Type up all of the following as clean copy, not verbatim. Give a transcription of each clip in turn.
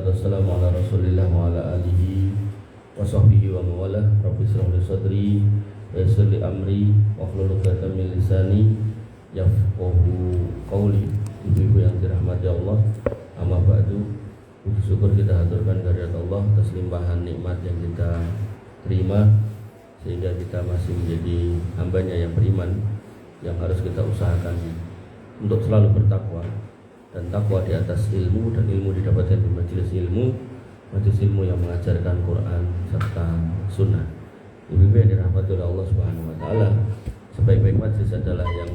wassalatu wassalamu ala rasulillah wa ala alihi wa sahbihi wa mawalah. Rabbi shrah li sadri wa yassir li amri wahlul 'uqdatam min lisani yafqahu qawli. Ibu-ibu yang dirahmati Allah, amma ba'du. Puji syukur kita haturkan kehadirat Allah atas limpahan nikmat yang kita terima, sehingga kita masih menjadi hambanya yang beriman, yang harus kita usahakan untuk selalu bertakwa. Dan takwa di atas ilmu, dan ilmu didapatkan di majelis ilmu yang mengajarkan Quran serta Sunnah. Ibu-ibu yang dirahmati oleh Allah Subhanahu Wa Taala, sebaik-baik majelis adalah yang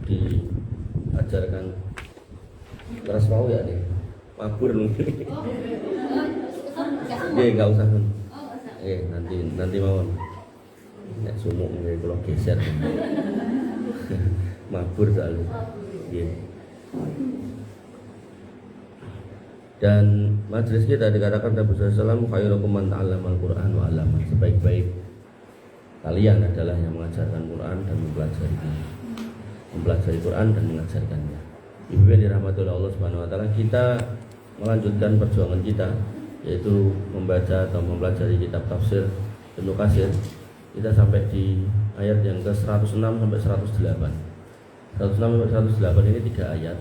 diajarkan keras mau ya nih, mabur mungkin. Nggak usah kan? Nanti mau. Nek sumuk nggih kula geser. Mabur soalnya. Nggih. Dan majelis kita dikatakan Nabi SAW, khairukum man ta'allama al-Quran wa 'allama. Sebaik-baik kalian adalah yang mengajarkan Quran dan mempelajari Quran dan mengajarkannya. Ibu yang dirahmati oleh Allah Subhanahu Wa Taala, kita melanjutkan perjuangan kita, yaitu membaca atau mempelajari kitab tafsir Ibnu Katsir. Kita sampai di ayat yang ke 106 sampai 108. 106 sampai 108 ini 3 ayat.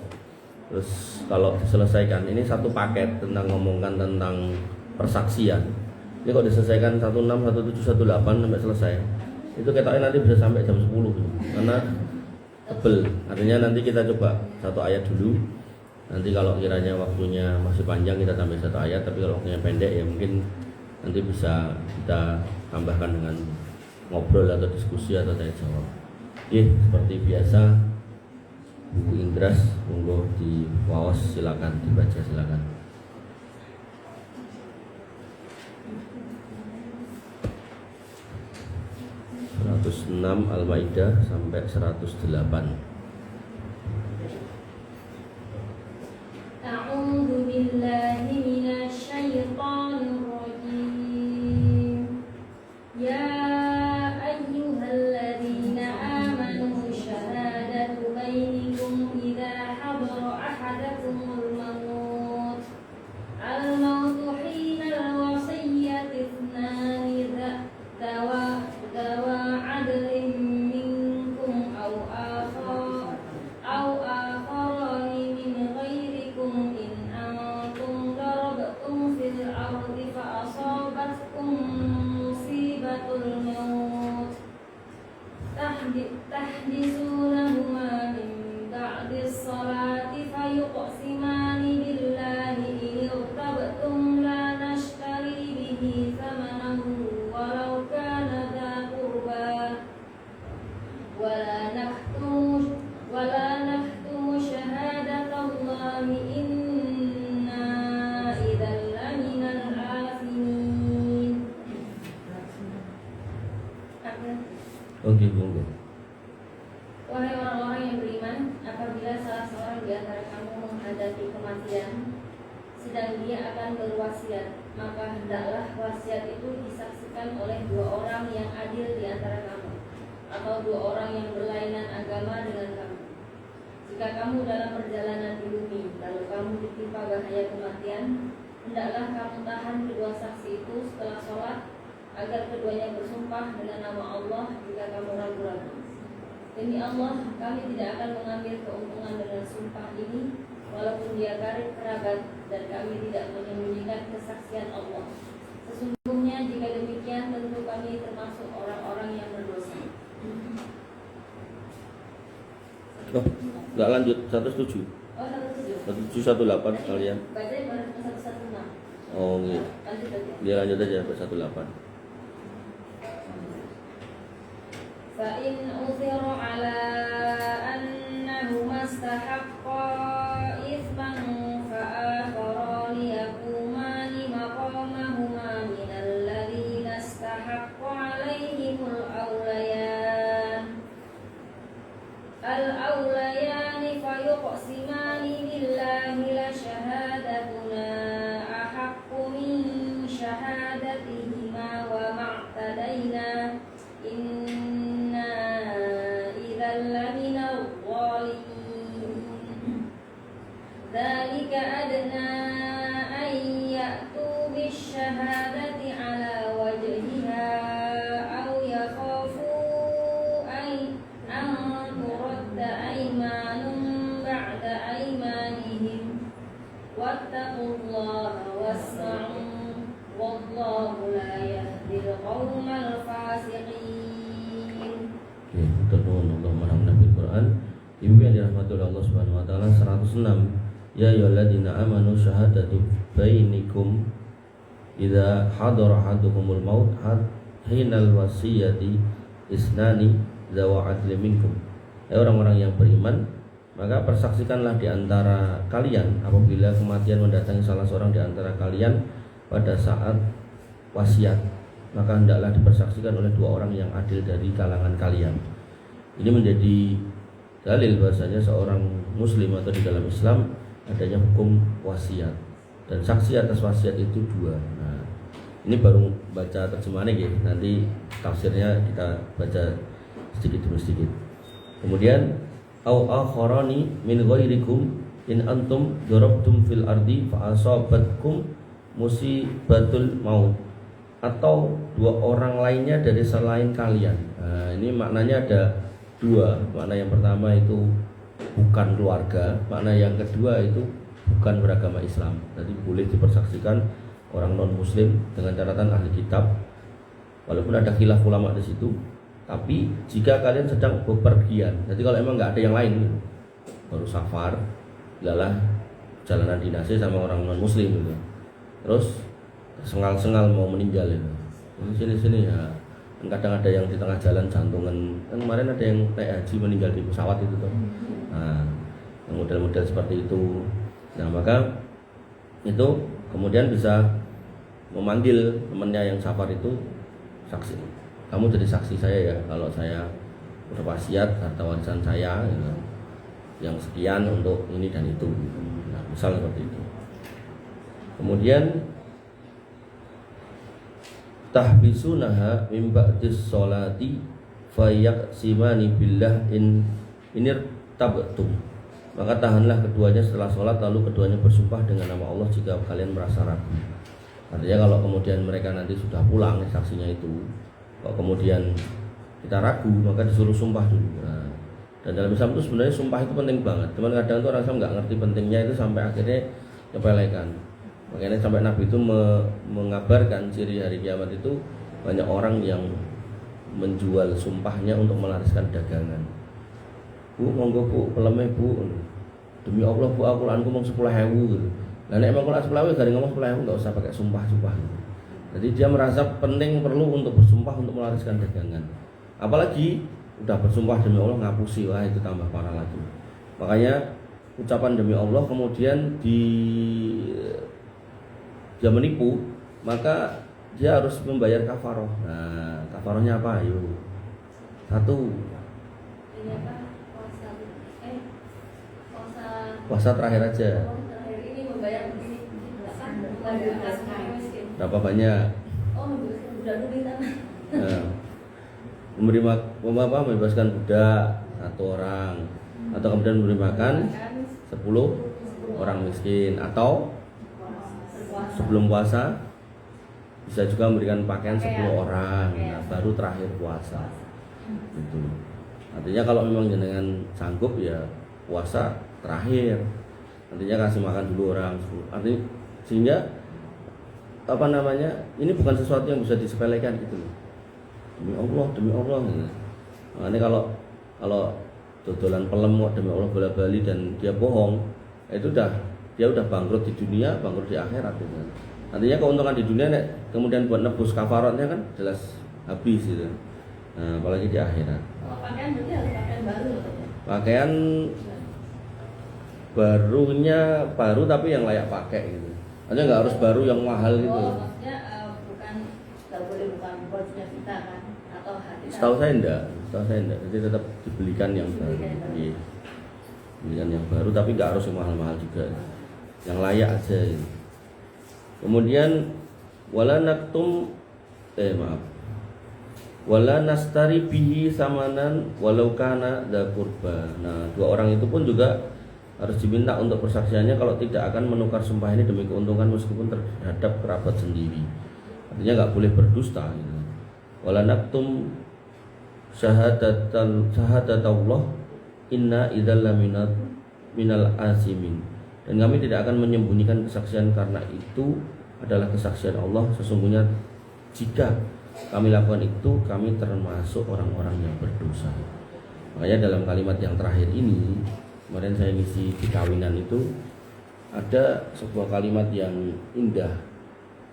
Terus kalau diselesaikan, ini satu paket tentang ngomongkan tentang persaksian. Ini kalau diselesaikan 16, 17, 18 sampai selesai, itu ketoknya nanti bisa sampai jam 10 gitu. Karena tebel. Artinya nanti kita coba satu ayat dulu. Nanti kalau kiranya waktunya masih panjang kita tambah satu ayat, tapi kalau waktunya pendek ya mungkin nanti bisa kita tambahkan dengan ngobrol atau diskusi atau tanya jawab. Seperti biasa, buku Indras monggo di waos, silakan dibaca, silakan. Seratus 106 Al-Maidah sampai 108. A'udzu billahi minasy syaithanir rajim. Ya ayyuhalladzina amanu syahadatu bainikum idza hadara ahadakumul maut hina al-wasiyyati ithnani dawa adlin minkum aw akharani min ghairikum in antum darabtum fil ardi fa asabatkum musibatul maut tahdithunahuma min ba'di ssalati fayuqsimani billahi in irtabtum la nashtari bihi thamanan walau kana dha qurba wala naktumu syahadatallahi inna idzal laminal athimin. Oke, monggo. Wahai orang-orang yang beriman, apabila salah seorang di antara kamu menghadapi kematian, sedang dia akan berwasiat, maka hendaklah wasiat itu disaksikan oleh 2 orang yang adil di antara kamu, atau 2 orang yang berlainan agama dengan kamu. Jika kamu dalam perjalanan di bumi, lalu kamu ditimpa bahaya kematian, hendaklah kamu tahan kedua saksi itu setelah sholat, agar keduanya bersumpah dengan nama Allah jika kamu ragu-ragu. Demi Allah, kami tidak akan mengambil keuntungan dengan sumpah ini, walaupun dia karib kerabat, dan kami tidak menyembunyikan kesaksian Allah. Sesungguhnya jika demikian, tentu kami termasuk orang-orang yang berdosa. Enggak lanjut 107. 1718 kalian. Bacanya baru 116. Oh gitu. Dia lanjut aja sampai 18. فإن أثر على أنهما استحقا إثما فآخران يقومان مقامهما من الذين استحق عليهم الأوليان فيقسمان بالله لشهادتنا أحق من شهادتهما وما اعتدينا إنا إذا لمن الظالمين. ذلك أدنى أن يأتي الشهادة على وجهها أو يخافوا أن ترد أيمان بعد أيمانهم واتقوا الله واسمعوا والله لا يهدي القوم الفاسقين. Oke, terus Allah Maha Nabi Quran. Ibu yang dirahmati oleh Allah Subhanahu wa taala 106. Ya ayyuhalladzina amanu syahadatu bainikum idza hadara ahadukumul maut hinal wasiyati isnani zawa adli minkum. Orang-orang yang beriman, maka persaksikanlah di antara kalian apabila kematian mendatangi salah seorang di antara kalian pada saat wasiat, maka hendaklah dipersaksikan oleh dua orang yang adil dari kalangan kalian. Ini menjadi dalil bahasanya seorang muslim atau di dalam Islam adanya hukum wasiat, dan saksi atas wasiat itu dua. Nah, ini baru baca terjemahannya ya. Nanti tafsirnya kita baca sedikit demi sedikit. Kemudian au akharani min ghairikum in antum darabtum fil ardi fa asabatkum musibatul maut, atau dua orang lainnya dari selain kalian. Nah, ini maknanya ada dua. Makna yang pertama itu bukan keluarga, makna yang kedua itu bukan beragama Islam. Jadi boleh dipersaksikan orang non muslim dengan catatan ahli kitab, walaupun ada khilaf ulama di situ. Tapi jika kalian sedang bepergian, jadi kalau emang nggak ada yang lain, baru safar, lalah jalanan dinasih sama orang non muslim gitu, terus sengal-sengal mau meninggal ya, sini ya. Kadang ada yang di tengah jalan jantungan, kan kemarin ada yang naik haji meninggal di pesawat itu tuh. Nah, model-model seperti itu. Nah, maka itu kemudian bisa memanggil temannya yang safar itu saksi. Kamu jadi saksi saya ya, kalau saya berwasiat harta warisan saya ya, yang sekian untuk ini dan itu. Nah, misal seperti itu. Kemudian tahbisunaha min ba'dis sholati fayaqsimani billah inir tabtum. Maka tahanlah keduanya setelah sholat, lalu keduanya bersumpah dengan nama Allah jika kalian merasa ragu. Artinya kalau kemudian mereka nanti sudah pulang saksinya itu, kalau kemudian kita ragu, maka disuruh sumpah dulu. Nah, dan dalam Islam itu sebenarnya sumpah itu penting banget. Cuman kadang tuh orang Islam nggak ngerti pentingnya itu sampai akhirnya nyepelekan. Makanya sampai Nabi itu mengabarkan ciri hari kiamat itu banyak orang yang menjual sumpahnya untuk melariskan dagangan. Bu, monggo bu, pelemeh bu, demi Allah bu, aku lanku mau 10.000 gitu. Nah, nek emang kalau 10.000 gak ngomong 10.000 nggak usah pakai sumpah-sumpah. Jadi dia merasa penting perlu untuk bersumpah untuk melariskan dagangan. Apalagi udah bersumpah demi Allah ngapusi, wah itu tambah parah lagi. Makanya ucapan demi Allah kemudian dia menipu, maka dia harus membayar kafaroh. Nah, kafarohnya apa? Ayo. Satu. Ini apa? Puasa terakhir aja. Terakhir ini membayar miskin. Berapa banyak? Oh, udah duit tanah. Nah, membebaskan budak 1 orang, atau kemudian memberi makan 10 orang miskin, atau sebelum puasa bisa juga memberikan pakaian 10 orang. Nah, baru terakhir puasa. Gitu. Artinya kalau memang jenengan sanggup ya puasa terakhir. Artinya kasih makan dulu orang. Artinya sehingga ini bukan sesuatu yang bisa disepelekan gitu. Demi Allah gitu. Makanya kalau dodolan pelem demi Allah bola-bali dan dia bohong, itu dia udah bangkrut di dunia, bangkrut di akhirat gitu. Artinya keuntungan di dunia kemudian buat nebus kafaratnya kan jelas habis gitu. Nah, apalagi di akhirat. Pakaian berarti harus pakaian baru. Pakaian barunya baru tapi yang layak pakai gitu. Artinya nggak harus baru yang mahal gitu. Oh, maksudnya nggak boleh bukan bajunya kita kan atau hati. Setahu saya enggak. Jadi tetap dibelikan yang baru. Iya. Belikan yang baru tapi nggak harus yang mahal-mahal juga. Yang layak aja gitu. Kemudian wala nastari bihi samanan walau kana dza qurba. Nah, 2 orang itu pun juga harus diminta untuk persaksiannya kalau tidak akan menukar sumpah ini demi keuntungan meskipun terhadap kerabat sendiri. Artinya nggak boleh berdusta gitu. Wala naktum syahadatullah inna idzal minal asimin. Dan kami tidak akan menyembunyikan kesaksian karena itu adalah kesaksian Allah. Sesungguhnya jika kami lakukan itu, kami termasuk orang-orang yang berdosa. Makanya dalam kalimat yang terakhir ini, kemarin saya ngisi di kawinan itu, ada sebuah kalimat yang indah,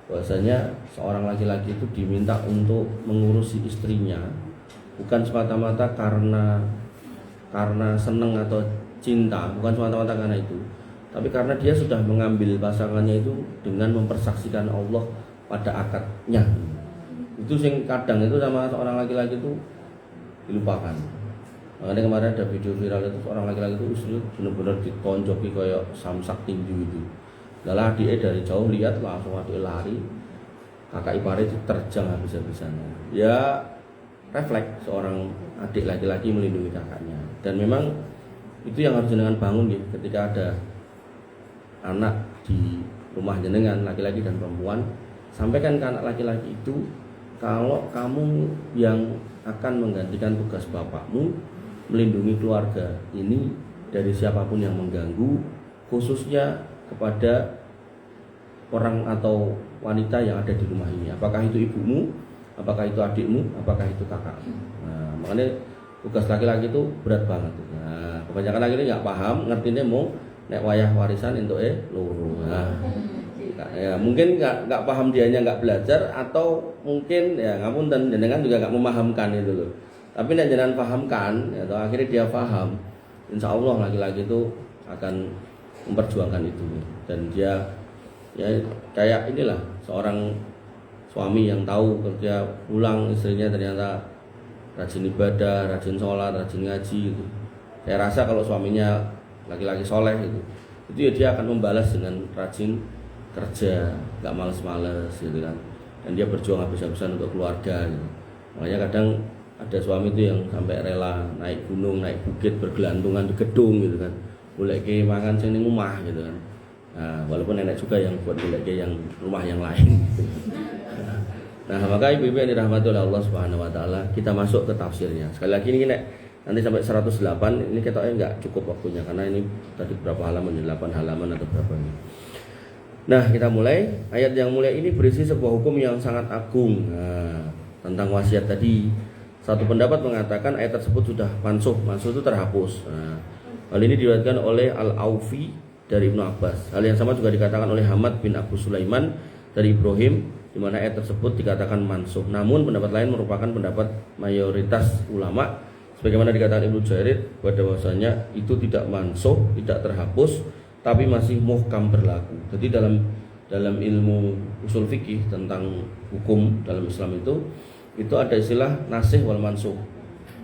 bahwasanya seorang laki-laki itu diminta untuk mengurusi istrinya bukan semata-mata karena senang atau cinta, bukan semata-mata karena itu, tapi karena dia sudah mengambil pasangannya itu dengan mempersaksikan Allah pada akadnya. Itu sing kadang itu sama seorang laki-laki itu dilupakan. Makanya kemarin ada video viral itu seorang laki-laki itu istri benar-benar ditonjoki kayak samsak tinju itu. Lalu dia dari jauh lihat langsung adiknya lari, kakak ipar itu terjang habis-habisan. Ya refleks seorang adik laki-laki melindungi kakaknya. Dan memang itu yang harus jenengan bangun ya, ketika ada anak di rumah jenengan laki-laki dan perempuan, sampaikan ke anak laki-laki itu, kalau kamu yang akan menggantikan tugas bapakmu melindungi keluarga ini dari siapapun yang mengganggu, khususnya kepada orang atau wanita yang ada di rumah ini, apakah itu ibumu, apakah itu adikmu, apakah itu kakakmu. Nah, makanya tugas laki-laki itu berat banget. Nah, kebanyakan laki-laki nggak paham, ngertinya mau nek wayah warisan untuk loro. Nah, ya mungkin nggak paham, dianya nggak belajar, atau mungkin ya ngapunten jenengan juga nggak memahamkan itu loh. Tapi nek jenengan pahamkan, ya, atau akhirnya dia paham, insya Allah laki-laki itu akan memperjuangkan itu. Dan dia ya kayak inilah seorang suami yang tahu kerja pulang istrinya ternyata rajin ibadah, rajin sholat, rajin ngaji gitu. Saya rasa kalau suaminya laki-laki soleh itu ya dia akan membalas dengan rajin kerja, nggak males-males gitu kan. Dan dia berjuang habis-habisan untuk keluarga gitu. Makanya kadang ada suami itu yang sampai rela naik gunung, naik bukit, bergelantungan di gedung gitu kan. Boleh ke makan sini rumah gitu kan. Nah, walaupun nenek juga yang buat boleh ke yang rumah yang lain. Nah, maka ibu-ibu yang dirahmati oleh Allah Subhanahu wa taala, kita masuk ke tafsirnya. Sekali lagi ini nanti sampai 108 ini kita nggak cukup waktunya karena ini tadi berapa halaman, 8 halaman atau berapa ini. Nah, kita mulai. Ayat yang mulia ini berisi sebuah hukum yang sangat agung. Nah, tentang wasiat tadi. Satu pendapat mengatakan ayat tersebut sudah mansuh itu terhapus. Nah, hal ini diriwayatkan oleh Al-Aufi dari Ibnu Abbas. Hal yang sama juga dikatakan oleh Hamad bin Abu Sulaiman dari Ibrahim, di mana ayat tersebut dikatakan mansuh. Namun pendapat lain merupakan pendapat mayoritas ulama, sebagaimana dikatakan Ibnu Jarir pada bahwasanya itu tidak mansuh, tidak terhapus, tapi masih muhkam berlaku. Jadi dalam ilmu usul fikih tentang hukum dalam Islam itu ada istilah nasih wal mansuh,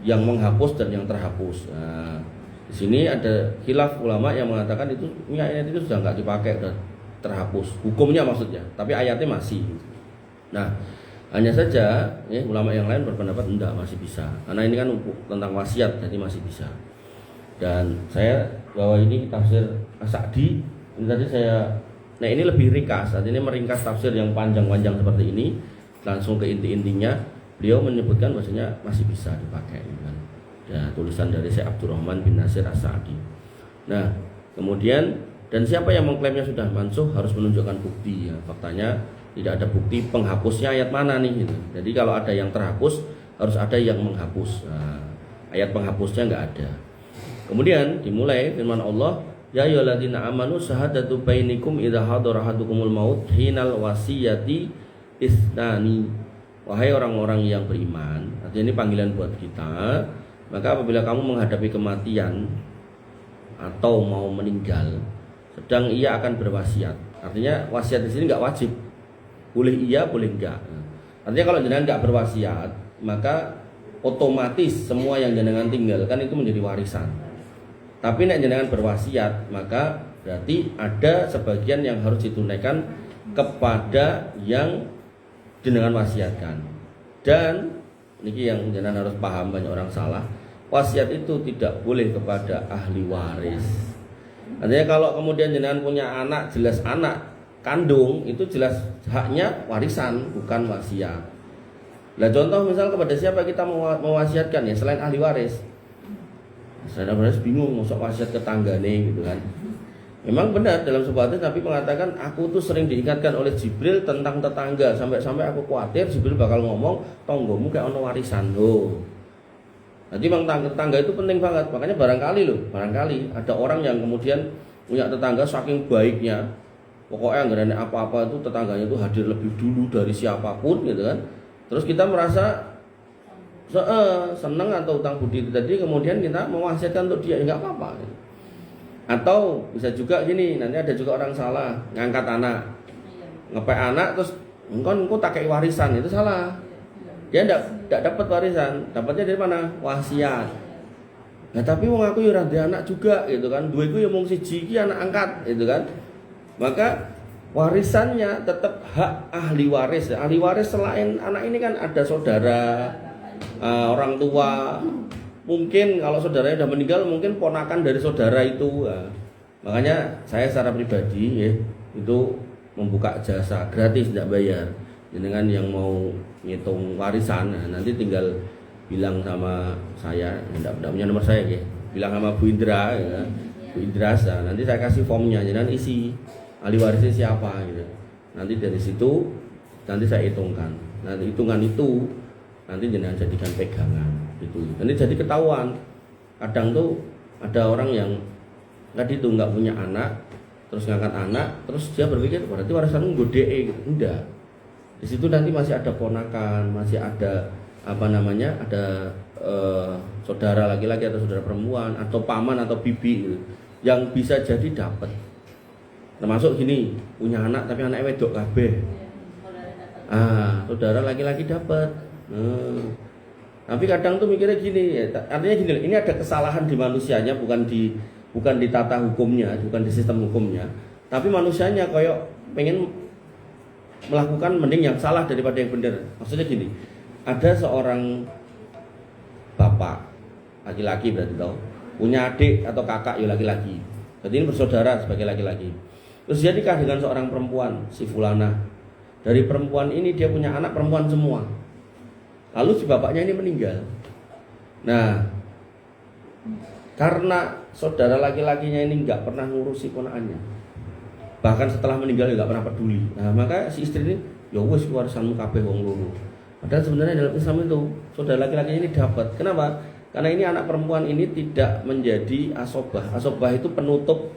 yang menghapus dan yang terhapus. Nah, di sini ada khilaf ulama yang mengatakan itu ayat itu sudah nggak dipakai, sudah terhapus hukumnya maksudnya, tapi ayatnya masih. Nah, hanya saja ya, ulama yang lain berpendapat enggak, masih bisa, karena ini kan tentang wasiat, jadi masih bisa. Dan saya bawa ini tafsir As-Sa'di. Ini tadi nah ini lebih ringkas, artinya meringkas tafsir yang panjang-panjang seperti ini langsung ke inti-intinya. Beliau menyebutkan bahwasanya masih bisa dipakai kan. Ya, tulisan dari Syekh Abdurrahman bin Nasir As-Sa'di. Nah, kemudian dan siapa yang mengklaimnya sudah mansuh harus menunjukkan bukti ya. Faktanya tidak ada bukti penghapusnya ayat mana nih gitu. Jadi kalau ada yang terhapus harus ada yang menghapus. Nah, ayat penghapusnya nggak ada. Kemudian dimulai firman Allah, ya ayyuhalladzina amanu syahadatu bainikum idza hadara ahadukumul maut hinal wasiyati isnani. Wahai orang-orang yang beriman, artinya ini panggilan buat kita, maka apabila kamu menghadapi kematian atau mau meninggal, sedang ia akan berwasiat. Artinya wasiat di sini nggak wajib, boleh iya, boleh enggak. Artinya kalau jenengan nggak berwasiat, maka otomatis semua yang jenengan tinggalkan itu menjadi warisan. Tapi nek jenengan berwasiat, maka berarti ada sebagian yang harus ditunaikan kepada yang jenengan wasiatkan. Dan ini yang jenengan harus paham, banyak orang salah. Wasiat itu tidak boleh kepada ahli waris. Artinya kalau kemudian jenengan punya anak, jelas anak kandung, itu jelas haknya warisan, bukan wasiat. Nah contoh misal kepada siapa kita mewasiatkan ya selain ahli waris. Selain ahli waris bingung masuk wasiat ke tanggane gitu kan. Memang benar dalam sebuah hadis Nabi mengatakan aku tuh sering diingatkan oleh Jibril tentang tetangga, sampai-sampai aku khawatir Jibril bakal ngomong tonggomu kayak ono warisan. Jadi memang tetangga itu penting banget. Makanya barangkali ada orang yang kemudian punya tetangga saking baiknya, pokoknya nggak ada apa-apa itu tetangganya itu hadir lebih dulu dari siapapun gitu kan. Terus kita merasa seneng atau utang budi itu tadi, kemudian kita mewasiatkan untuk dia, nggak apa-apa gitu. Atau bisa juga gini, nanti ada juga orang salah ngangkat anak, ngepek anak terus engkau tak kayak warisan, itu salah. Dia tidak dapat warisan, dapatnya dari mana? Wasiat. Nah tapi wong aku ya ada anak juga gitu kan, duweku ya mung siji iki anak angkat gitu kan. Maka warisannya tetap hak ahli waris. Ahli waris selain anak ini kan ada saudara, orang tua. Mungkin kalau saudaranya sudah meninggal, mungkin ponakan dari saudara itu. Makanya saya secara pribadi ya itu membuka jasa gratis, tidak bayar. Dengan yang mau ngitung warisan, nanti tinggal bilang sama saya, tidak punya nomor saya ya, bilang sama Bu Indra ya, Bu Indra, nanti saya kasih formnya, jangan isi ahli warisnya siapa gitu. Nanti dari situ nanti saya hitungkan. Nanti hitungan itu nanti jangan jadikan pegangan gitu. Nanti jadi ketahuan. Kadang tuh ada orang yang tadi tuh nggak punya anak, terus ngangkat anak, terus dia berpikir berarti warisanmu gede gitu. Enggak. Di situ nanti masih ada ponakan, masih ada ada saudara laki-laki atau saudara perempuan atau paman atau bibi gitu, yang bisa jadi dapat. Termasuk gini, punya anak tapi anaknya wedok kabeh. Saudara laki-laki dapat. Tapi kadang tuh mikirnya gini, artinya gini, ini ada kesalahan di manusianya, bukan di tata hukumnya, bukan di sistem hukumnya, tapi manusianya koyok pengen melakukan mending yang salah daripada yang benar. Maksudnya gini, ada seorang bapak laki-laki berarti tahu punya adik atau kakak ya laki-laki. Jadi ini bersaudara sebagai laki-laki. Terus dia nikah dengan seorang perempuan, si fulana. Dari perempuan ini dia punya anak perempuan semua. Lalu si bapaknya ini meninggal. Nah, karena saudara laki-lakinya ini nggak pernah ngurusi ponakannya, bahkan setelah meninggal nggak pernah peduli. Nah, maka si istri ini, ya wis warisanmu kabeh wong loro. Padahal sebenarnya dalam Islam itu saudara laki-laki ini dapat. Kenapa? Karena ini anak perempuan ini tidak menjadi asobah. Asobah itu penutup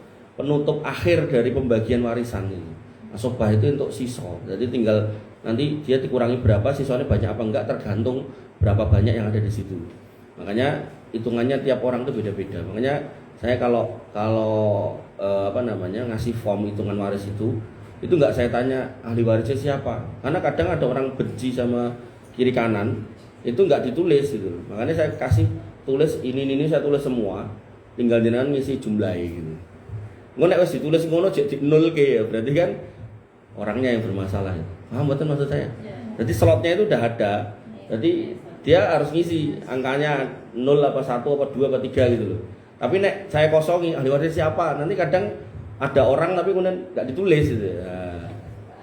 akhir dari pembagian warisan ini. Asobah itu untuk siswa. Jadi tinggal nanti dia dikurangi berapa, sisanya banyak apa enggak tergantung berapa banyak yang ada di situ. Makanya hitungannya tiap orang itu beda-beda. Makanya saya kalau ngasih form hitungan waris itu enggak saya tanya ahli warisnya siapa. Karena kadang ada orang benci sama kiri kanan, itu enggak ditulis gitu. Makanya saya kasih tulis ini saya tulis semua, tinggal jenengan ngisi jumlahnya gitu. Ngono nek wis ditulis ngono jek di nol ke ya, berarti kan orangnya yang bermasalah. Paham betul maksud saya? Jadi slotnya itu udah ada. Jadi dia harus ngisi angkanya 0 apa 1 apa 2 apa 3 gitu loh. Tapi nek saya kosongi ahli waris siapa, nanti kadang ada orang tapi kemudian nggak ditulis gitu. Nah,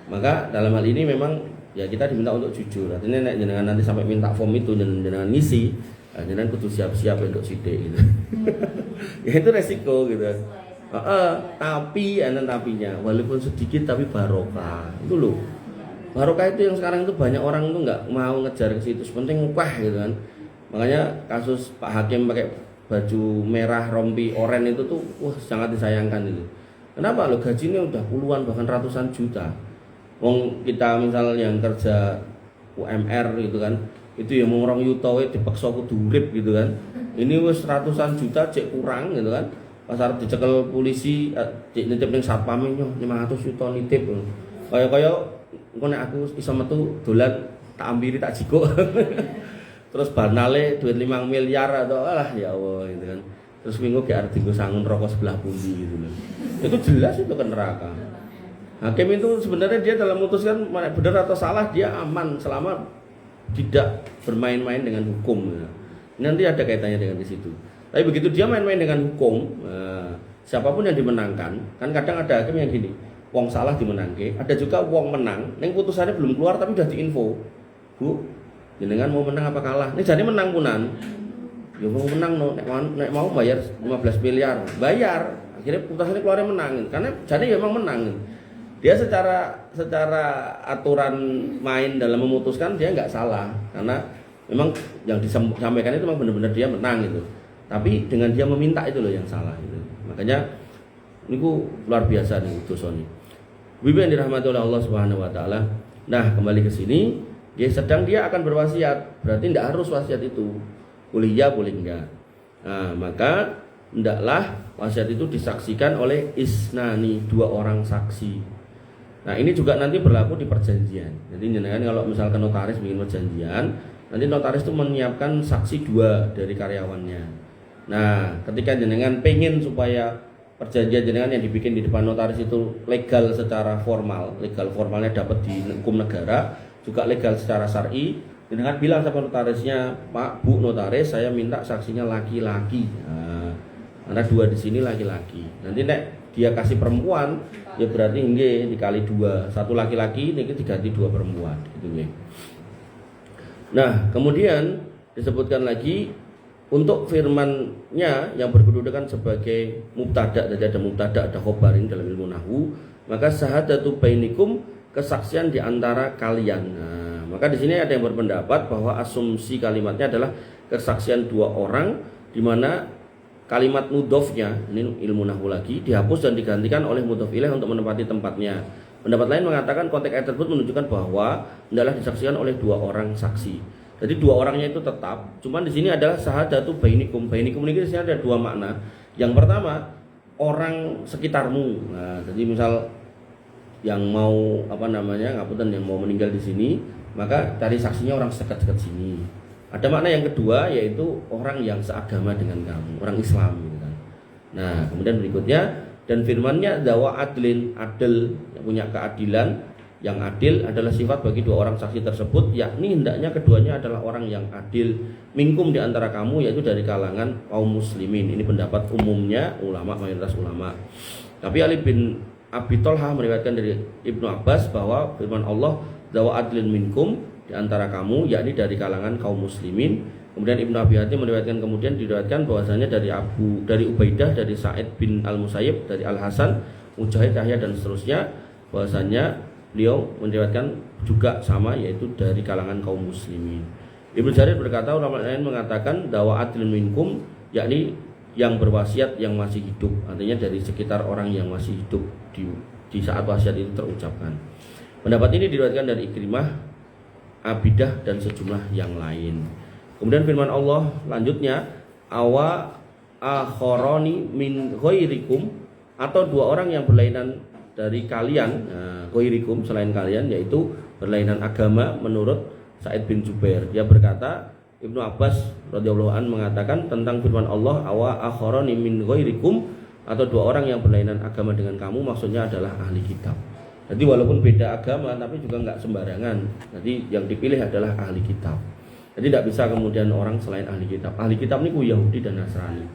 maka dalam hal ini memang ya kita diminta untuk jujur. Artinya nek jenengan nanti sampai minta form itu dan jenengan ngisi, jenengan kudu siap-siap untuk sidik gitu. Ya itu resiko gitu. Tapi tapinya walaupun sedikit tapi barokah. Itu loh. Barokah itu yang sekarang itu banyak orang itu nggak mau ngejar ke situ. Penting gitu kan. Makanya kasus Pak Hakim pakai baju merah rompi oranye itu tuh sangat disayangkan itu. Kenapa lo gajinya udah puluhan bahkan ratusan juta. Wong kita misal yang kerja UMR gitu kan, itu yang mau orang yuta dipaksa kudu urip gitu kan. Ini wis ratusan juta cek kurang gitu kan. Pasar dicekel polisi cek nitip ning satpam nyo 500 juta nitip. Kaya engko nek aku iso metu dolan tak ambiri tak jikuk. Terus banale duit 5 miliar atau alah ya Allah gitu kan. Terus minggu gak arep dienggo sangun rokok sebelah pundi gitu loh. Itu jelas itu ke neraka. Hakim itu sebenarnya dia dalam memutuskan benar atau salah dia aman selama tidak bermain-main dengan hukum. Nanti ada kaitannya dengan di situ. Tapi begitu dia main-main dengan hukum, siapapun yang dimenangkan, kan kadang ada hakim yang gini, wong salah dimenangke, ada juga wong menang, neng putusannya belum keluar tapi udah diinfo, Bu, jenengan mau menang apa kalah? Ini jadi menang punan, ya mau menang no, nek mau bayar 15 miliar, bayar, akhirnya putusannya keluarnya menang, karena jadi memang menang. Dia secara aturan main dalam memutuskan dia nggak salah, karena memang yang disampaikan itu memang benar-benar dia menang gitu. Tapi dengan dia meminta itu loh yang salah gitu. Makanya ini luar biasa nih dosa nih. Bibi yang dirahmati oleh Allah Subhanahu wa taala. Nah, kembali ke sini, dia akan berwasiat, berarti tidak harus wasiat itu. Boleh ya, boleh enggak. Nah, maka hendaklah wasiat itu disaksikan oleh isnani, 2 orang saksi. Nah, ini juga nanti berlaku di perjanjian. Jadi jenengan kalau misalkan notaris bikin perjanjian, nanti notaris itu menyiapkan saksi 2 dari karyawannya. Nah, ketika jenengan pengen supaya perjanjian jenengan yang dibikin di depan notaris itu legal secara formal, legal formalnya dapat di hukum negara, juga legal secara syar'i, jenengan bilang sama notarisnya, Pak, Bu notaris, saya minta saksinya laki-laki. Nah, karena 2 di sini laki-laki. Nanti nek dia kasih perempuan, ya berarti nggih dikali 2, 1 laki-laki niki diganti 2 perempuan gitu nggih. Nah, kemudian disebutkan lagi untuk firman-nya yang berkedudukan sebagai mubtada, jadi ada mubtada, ada khobar ini dalam ilmu nahwu, maka syahadatu bainikum, kesaksian di antara kalian. Nah, maka di sini ada yang berpendapat bahwa asumsi kalimatnya adalah kesaksian 2 orang, di mana kalimat mudhofnya, ini ilmu nahwu lagi, dihapus dan digantikan oleh mudhof ilaih untuk menempati tempatnya. Pendapat lain mengatakan konteks ayat tersebut menunjukkan bahwa hendaklah disaksikan oleh 2 orang saksi. Jadi 2 orangnya itu tetap, cuman di sini adalah syahadatu bainikum. Bainikum ini di sini ada 2 makna. Yang pertama, orang sekitarmu. Nah, jadi misal yang mau ngapunten yang mau meninggal di sini, maka cari saksinya orang dekat-dekat sini. Ada makna yang kedua, yaitu orang yang seagama dengan kamu, orang Islam gitu kan. Nah, kemudian berikutnya, dan firman-Nya dawa adlin, adil, yang punya keadilan, yang adil adalah sifat bagi 2 orang saksi tersebut, yakni hendaknya keduanya adalah orang yang adil minkum di antara kamu, yaitu dari kalangan kaum muslimin. Ini pendapat umumnya ulama, mayoritas ulama. Tapi Ali bin Abi Thalhah meriwayatkan dari Ibnu Abbas bahwa firman Allah dawa adlin minkum, di antara kamu, yakni dari kalangan kaum muslimin. Kemudian Ibnu Abi Hatim diriwayatkan bahwasanya dari Ubaidah, dari Sa'id bin Al-Musayyib, dari Al-Hasan, Mujahid, Yahya dan seterusnya, bahwasanya beliau meriwayatkan juga sama, yaitu dari kalangan kaum muslimin. Ibnu Jarir berkata, ulama lain mengatakan dawa adlin minkum, yakni yang berwasiat yang masih hidup, artinya dari sekitar orang yang masih hidup di saat wasiat itu terucapkan. Pendapat ini diriwayatkan dari Ikrimah, Abidah dan sejumlah yang lain. Kemudian firman Allah lanjutnya, awa akhoroni min ghairikum, atau 2 orang yang berlainan dari kalian, ghairikum selain kalian, yaitu berlainan agama menurut Sa'id bin Jubair. Dia berkata, Ibnu Abbas radhiyallahu an mengatakan tentang firman Allah, awa akhoroni min ghairikum, atau 2 orang yang berlainan agama dengan kamu, maksudnya adalah ahli kitab. Jadi walaupun beda agama tapi juga nggak sembarangan. Jadi yang dipilih adalah ahli kitab. Jadi tidak bisa kemudian orang selain ahli kitab. Ahli kitab ini Yahudi dan Nasrani.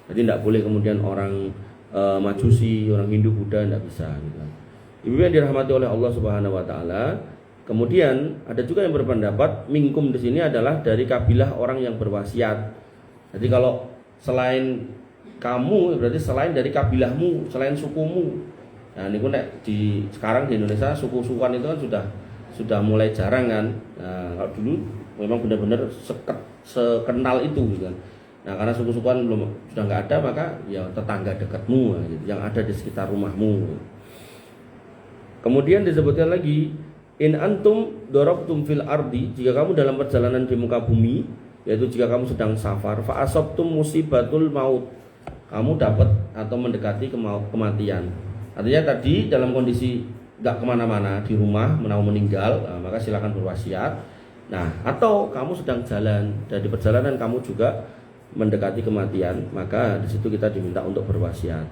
Jadi tidak boleh kemudian orang Majusi, orang Hindu, Buddha, tidak bisa. Gitu. Ibu yang dirahmati oleh Allah Subhanahu Wa Taala. Kemudian ada juga yang berpendapat minkum di sini adalah dari kabilah orang yang berwasiat. Jadi kalau selain kamu berarti selain dari kabilahmu, selain sukumu. Nah, ini pun sekarang di Indonesia suku-sukuan itu kan sudah mulai jarang kan. Nah, kalau dulu memang benar-benar sekenal itu gitu kan. Nah, karena suku-sukuan sudah nggak ada, maka ya tetangga dekatmu gitu, yang ada di sekitar rumahmu. Kemudian disebutkan lagi, in antum darabtum fil ardi, jika kamu dalam perjalanan di muka bumi, yaitu jika kamu sedang safar, fa asabtum musibatul maut, kamu dapat atau mendekati kematian. Artinya tadi dalam kondisi nggak kemana-mana, di rumah mau meninggal, maka silakan berwasiat. Nah, atau kamu sedang jalan dan di perjalanan kamu juga mendekati kematian, maka di situ kita diminta untuk berwasiat.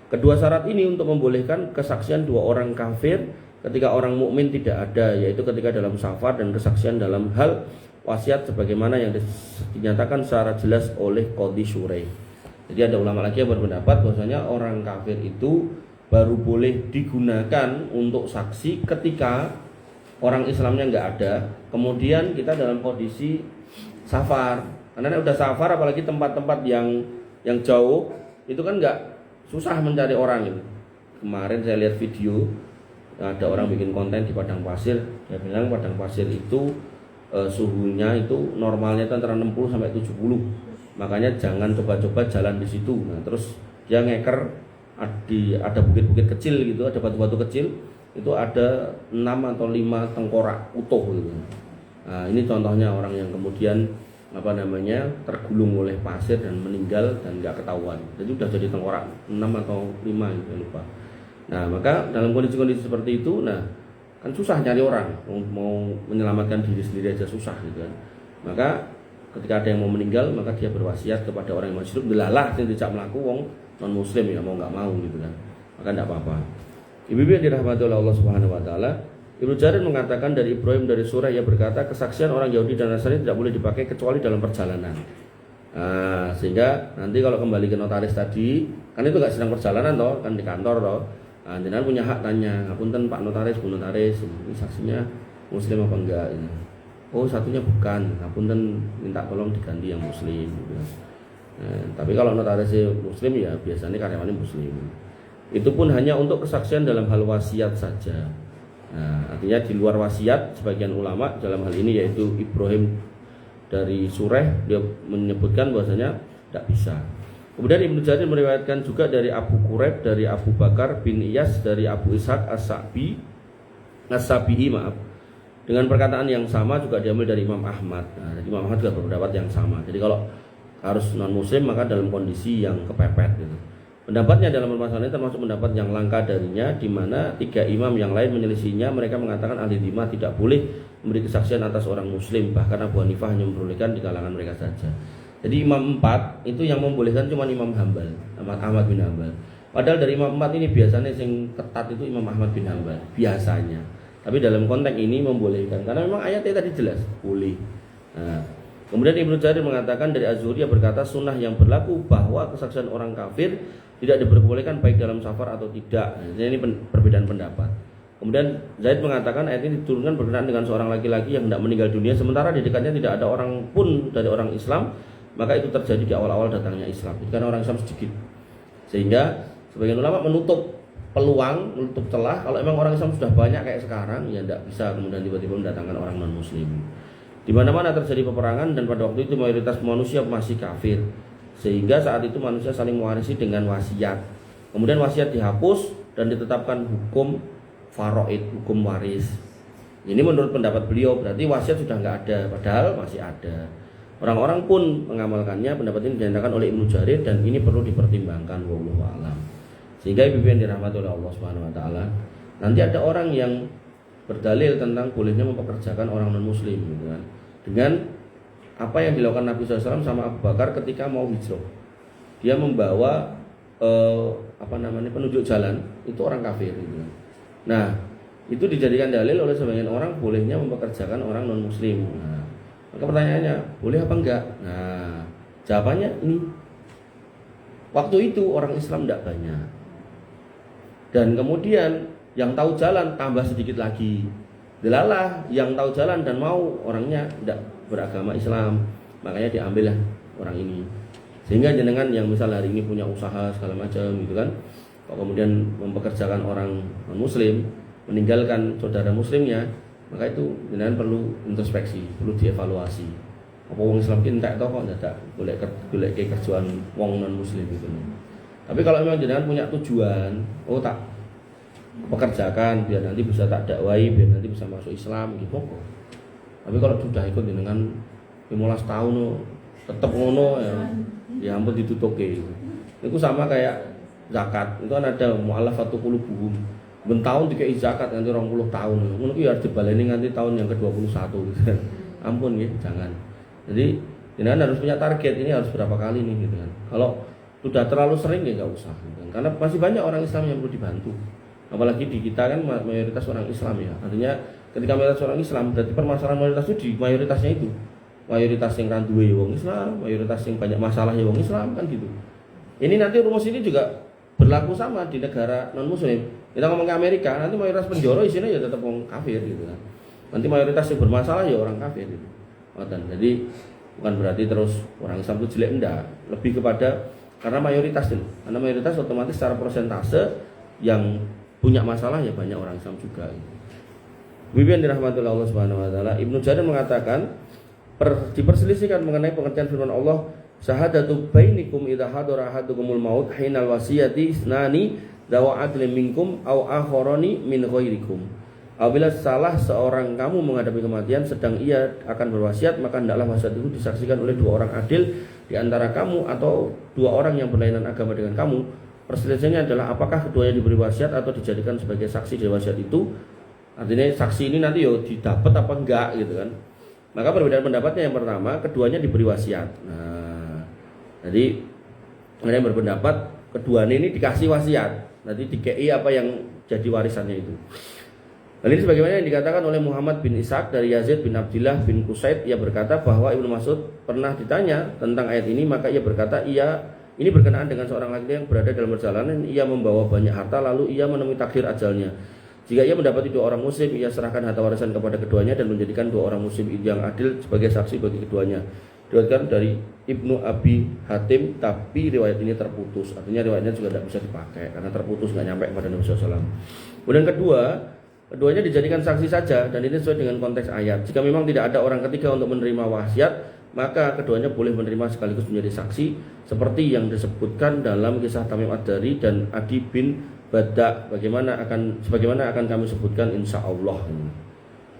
Kedua syarat ini untuk membolehkan kesaksian 2 orang kafir ketika orang mukmin tidak ada, yaitu ketika dalam safar, dan kesaksian dalam hal wasiat sebagaimana yang dinyatakan secara jelas oleh Qadhi Syuraih. Jadi ada ulama lagi yang berpendapat bahwasanya orang kafir itu baru boleh digunakan untuk saksi ketika orang Islamnya nggak ada, kemudian kita dalam kondisi safar. Karena udah safar, apalagi tempat-tempat yang jauh, itu kan nggak susah mencari orang gitu. Kemarin saya lihat video ada orang bikin konten di padang pasir, dia bilang padang pasir itu suhunya itu normalnya itu antara 60 sampai 70. Makanya jangan coba-coba jalan di situ. Nah, terus dia ngeker ada bukit-bukit kecil gitu, ada batu-batu kecil, itu ada 6 atau 5 tengkorak utuh gitu. Nah, ini contohnya orang yang kemudian tergulung oleh pasir dan meninggal dan nggak ketahuan. Jadi udah jadi tengkorak 6 atau 5 gitu, lupa. Nah, maka dalam kondisi-kondisi seperti itu, nah kan susah nyari orang, mau menyelamatkan diri sendiri aja susah gitu kan. Maka ketika ada yang mau meninggal, maka dia berwasiat kepada orang yang masih hidup, delalah sing dijak mlaku wong non muslim ya mau nggak mau gitu kan. Maka enggak apa-apa. Ibu-ibu yang dirahmati oleh Allah Subhanahu wa taala, Ibnu Jarir mengatakan dari Ibrahim dari surah, ia berkata kesaksian orang Yahudi dan Nasrani tidak boleh dipakai kecuali dalam perjalanan. Nah, sehingga nanti kalau kembali ke notaris tadi, kan itu nggak sedang perjalanan toh, kan di kantor toh. Nah, jenengan punya hak tanya, ngapunten Pak Notaris, Bu Notaris, ini saksinya muslim apa enggak ini. Oh, satunya bukan, ngapunten minta tolong diganti yang muslim gitu. Nah, tapi kalau notaris muslim ya biasanya karyawannya muslim. Itu pun hanya untuk kesaksian dalam hal wasiat saja. Nah, artinya di luar wasiat, sebagian ulama dalam hal ini yaitu Ibrahim dari Sureh, dia menyebutkan bahwasanya tidak bisa. Kemudian Ibnu Jarir meriwayatkan juga dari Abu Quraib, dari Abu Bakar bin Iyas, dari Abu Ishaq As-Sabi'i dengan perkataan yang sama juga diambil dari Imam Ahmad. Nah, jadi Imam Ahmad juga berpendapat yang sama. Jadi kalau harus non muslim maka dalam kondisi yang kepepet gitu. Pendapatnya dalam permasalahan ini termasuk pendapat yang langka darinya, di mana 3 imam yang lain menyelisihinya. Mereka mengatakan ahli dhimah tidak boleh memberi kesaksian atas orang muslim, bahkan Abu Hanifah hanya membolehkan di kalangan mereka saja. Jadi imam 4 itu yang membolehkan cuma Imam Hambal, Ahmad bin Hambal. Padahal dari imam 4 ini biasanya yang ketat itu Imam Ahmad bin Hambal biasanya. Tapi dalam konteks ini membolehkan karena memang ayatnya tadi jelas boleh. Nah, kemudian Ibnu Jarir mengatakan dari Az-Zuhri berkata sunnah yang berlaku bahwa kesaksian orang kafir tidak diperbolehkan baik dalam safar atau tidak. Nah, ini perbedaan pendapat. Kemudian Zaid mengatakan ayat ini diturunkan berkenaan dengan seorang laki-laki yang hendak meninggal dunia sementara di dekatnya tidak ada orang pun dari orang Islam, maka itu terjadi di awal-awal datangnya Islam. Karena orang Islam sedikit. Sehingga sebagian ulama menutup peluang, menutup celah kalau emang orang Islam sudah banyak kayak sekarang, ya tidak bisa kemudian tiba-tiba mendatangkan orang non muslim. Di mana-mana terjadi peperangan dan pada waktu itu mayoritas manusia masih kafir. Sehingga saat itu manusia saling mewarisi dengan wasiat. Kemudian wasiat dihapus dan ditetapkan hukum faraid, hukum waris. Ini menurut pendapat beliau berarti wasiat sudah nggak ada, padahal masih ada. Orang-orang pun mengamalkannya. Pendapat ini dinyatakan oleh Ibnu Jarir dan ini perlu dipertimbangkan wallahu a'lam. Sehingga ibu yang dirahmati oleh Allah Subhanahu wa taala, nanti ada orang yang berdalil tentang bolehnya mempekerjakan orang non muslim gitu kan. Dengan apa yang dilakukan Nabi SAW sama Abu Bakar ketika mau hijrah. Dia membawa penunjuk jalan itu orang kafir gitu kan. Nah, itu dijadikan dalil oleh sebagian orang bolehnya mempekerjakan orang non muslim. Nah, maka pertanyaannya, boleh apa enggak? Nah, jawabannya ini. Waktu itu orang Islam tidak banyak. Dan kemudian yang tahu jalan tambah sedikit lagi. Delalah yang tahu jalan dan mau orangnya tidak beragama Islam, makanya diambillah orang ini. Sehingga jenengan yang misal hari ini punya usaha segala macam gitu kan, kok kemudian mempekerjakan orang non muslim, meninggalkan saudara muslimnya, maka itu jenengan perlu introspeksi, perlu dievaluasi. Apa wong Islam ki entek to kok dadak golek kerjaan wong non muslim gitu. Tapi kalau memang jenengan punya tujuan, tak pekerjakan biar nanti bisa tak dakwai, biar nanti bisa masuk Islam gitu. Tapi kalau sudah ikut jenengan 15 tahun tetap ngono ya ampun ditutuke. Itu sama kayak zakat. Itu kan ada mu'allafatu qulubuhum. Ben tahun dikai zakat nanti 20 tahun. Ngono ki harus dibaleni nganti tahun yang ke-21 gitu. Ampun ya, jangan. Jadi jenengan harus punya target, ini harus berapa kali nih gitu kan. Kalau sudah terlalu sering ya enggak usah gitu kan. Karena masih banyak orang Islam yang perlu dibantu. Apalagi di kita kan mayoritas orang Islam ya. Artinya ketika mayoritas orang Islam berarti permasalahan mayoritas itu di mayoritasnya itu. Mayoritas yang randuwe wong Islam, mayoritas yang banyak masalah ya wong Islam kan gitu. Ini nanti rumus ini juga berlaku sama di negara non muslim. Kita ngomong ke Amerika, nanti mayoritas penjara isinya ya tetap orang kafir gitu kan. Nanti mayoritas yang bermasalah ya orang kafir gitu. Jadi bukan berarti terus orang Islam itu jelek, enggak. Lebih kepada karena mayoritas itu. Karena mayoritas otomatis secara persentase yang punya masalah ya banyak orang Islam juga gitu. Bibian dirahmati Allah Subhanahu wa taala, Ibnu Jarir mengatakan diperselisihkan mengenai pengertian firman Allah, syahadatu bainikum idza hadara ahadukumul maut hinal wasiyati isnani dawa adlin minkum au akharani min ghairikum. Apabila salah seorang kamu menghadapi kematian sedang ia akan berwasiat, maka hendaklah wasiat itu disaksikan oleh dua orang adil di antara kamu atau dua orang yang berlainan agama dengan kamu. Perselisihannya adalah apakah keduanya diberi wasiat atau dijadikan sebagai saksi dari wasiat itu. Artinya saksi ini nanti yo didapat apa enggak gitu kan. Maka perbedaan pendapatnya yang pertama, keduanya diberi wasiat. Nah, jadi ada yang berpendapat keduanya ini dikasih wasiat, nanti dikei apa yang jadi warisannya itu. Hal ini sebagaimana yang dikatakan oleh Muhammad bin Ishaq dari Yazid bin Abdillah bin Qusaid. Ia berkata bahwa Ibnu Mas'ud pernah ditanya tentang ayat ini, maka ia berkata ini berkenaan dengan seorang laki yang berada dalam perjalanan, ia membawa banyak harta lalu ia menemui takdir ajalnya. Jika ia mendapati dua orang muslim, ia serahkan harta warisan kepada keduanya dan menjadikan dua orang muslim yang adil sebagai saksi bagi keduanya. Diriwayatkan dari Ibnu Abi Hatim, tapi riwayat ini terputus. Artinya riwayatnya juga tidak bisa dipakai karena terputus, nggak nyampe kepada Nabi SAW. Kemudian keduanya dijadikan saksi saja, dan ini sesuai dengan konteks ayat. Jika memang tidak ada orang ketiga untuk menerima wasiat, maka keduanya boleh menerima sekaligus menjadi saksi, seperti yang disebutkan dalam kisah Tamim Ad-Dari dan Adi bin Badda, sebagaimana akan kami sebutkan insya Allah.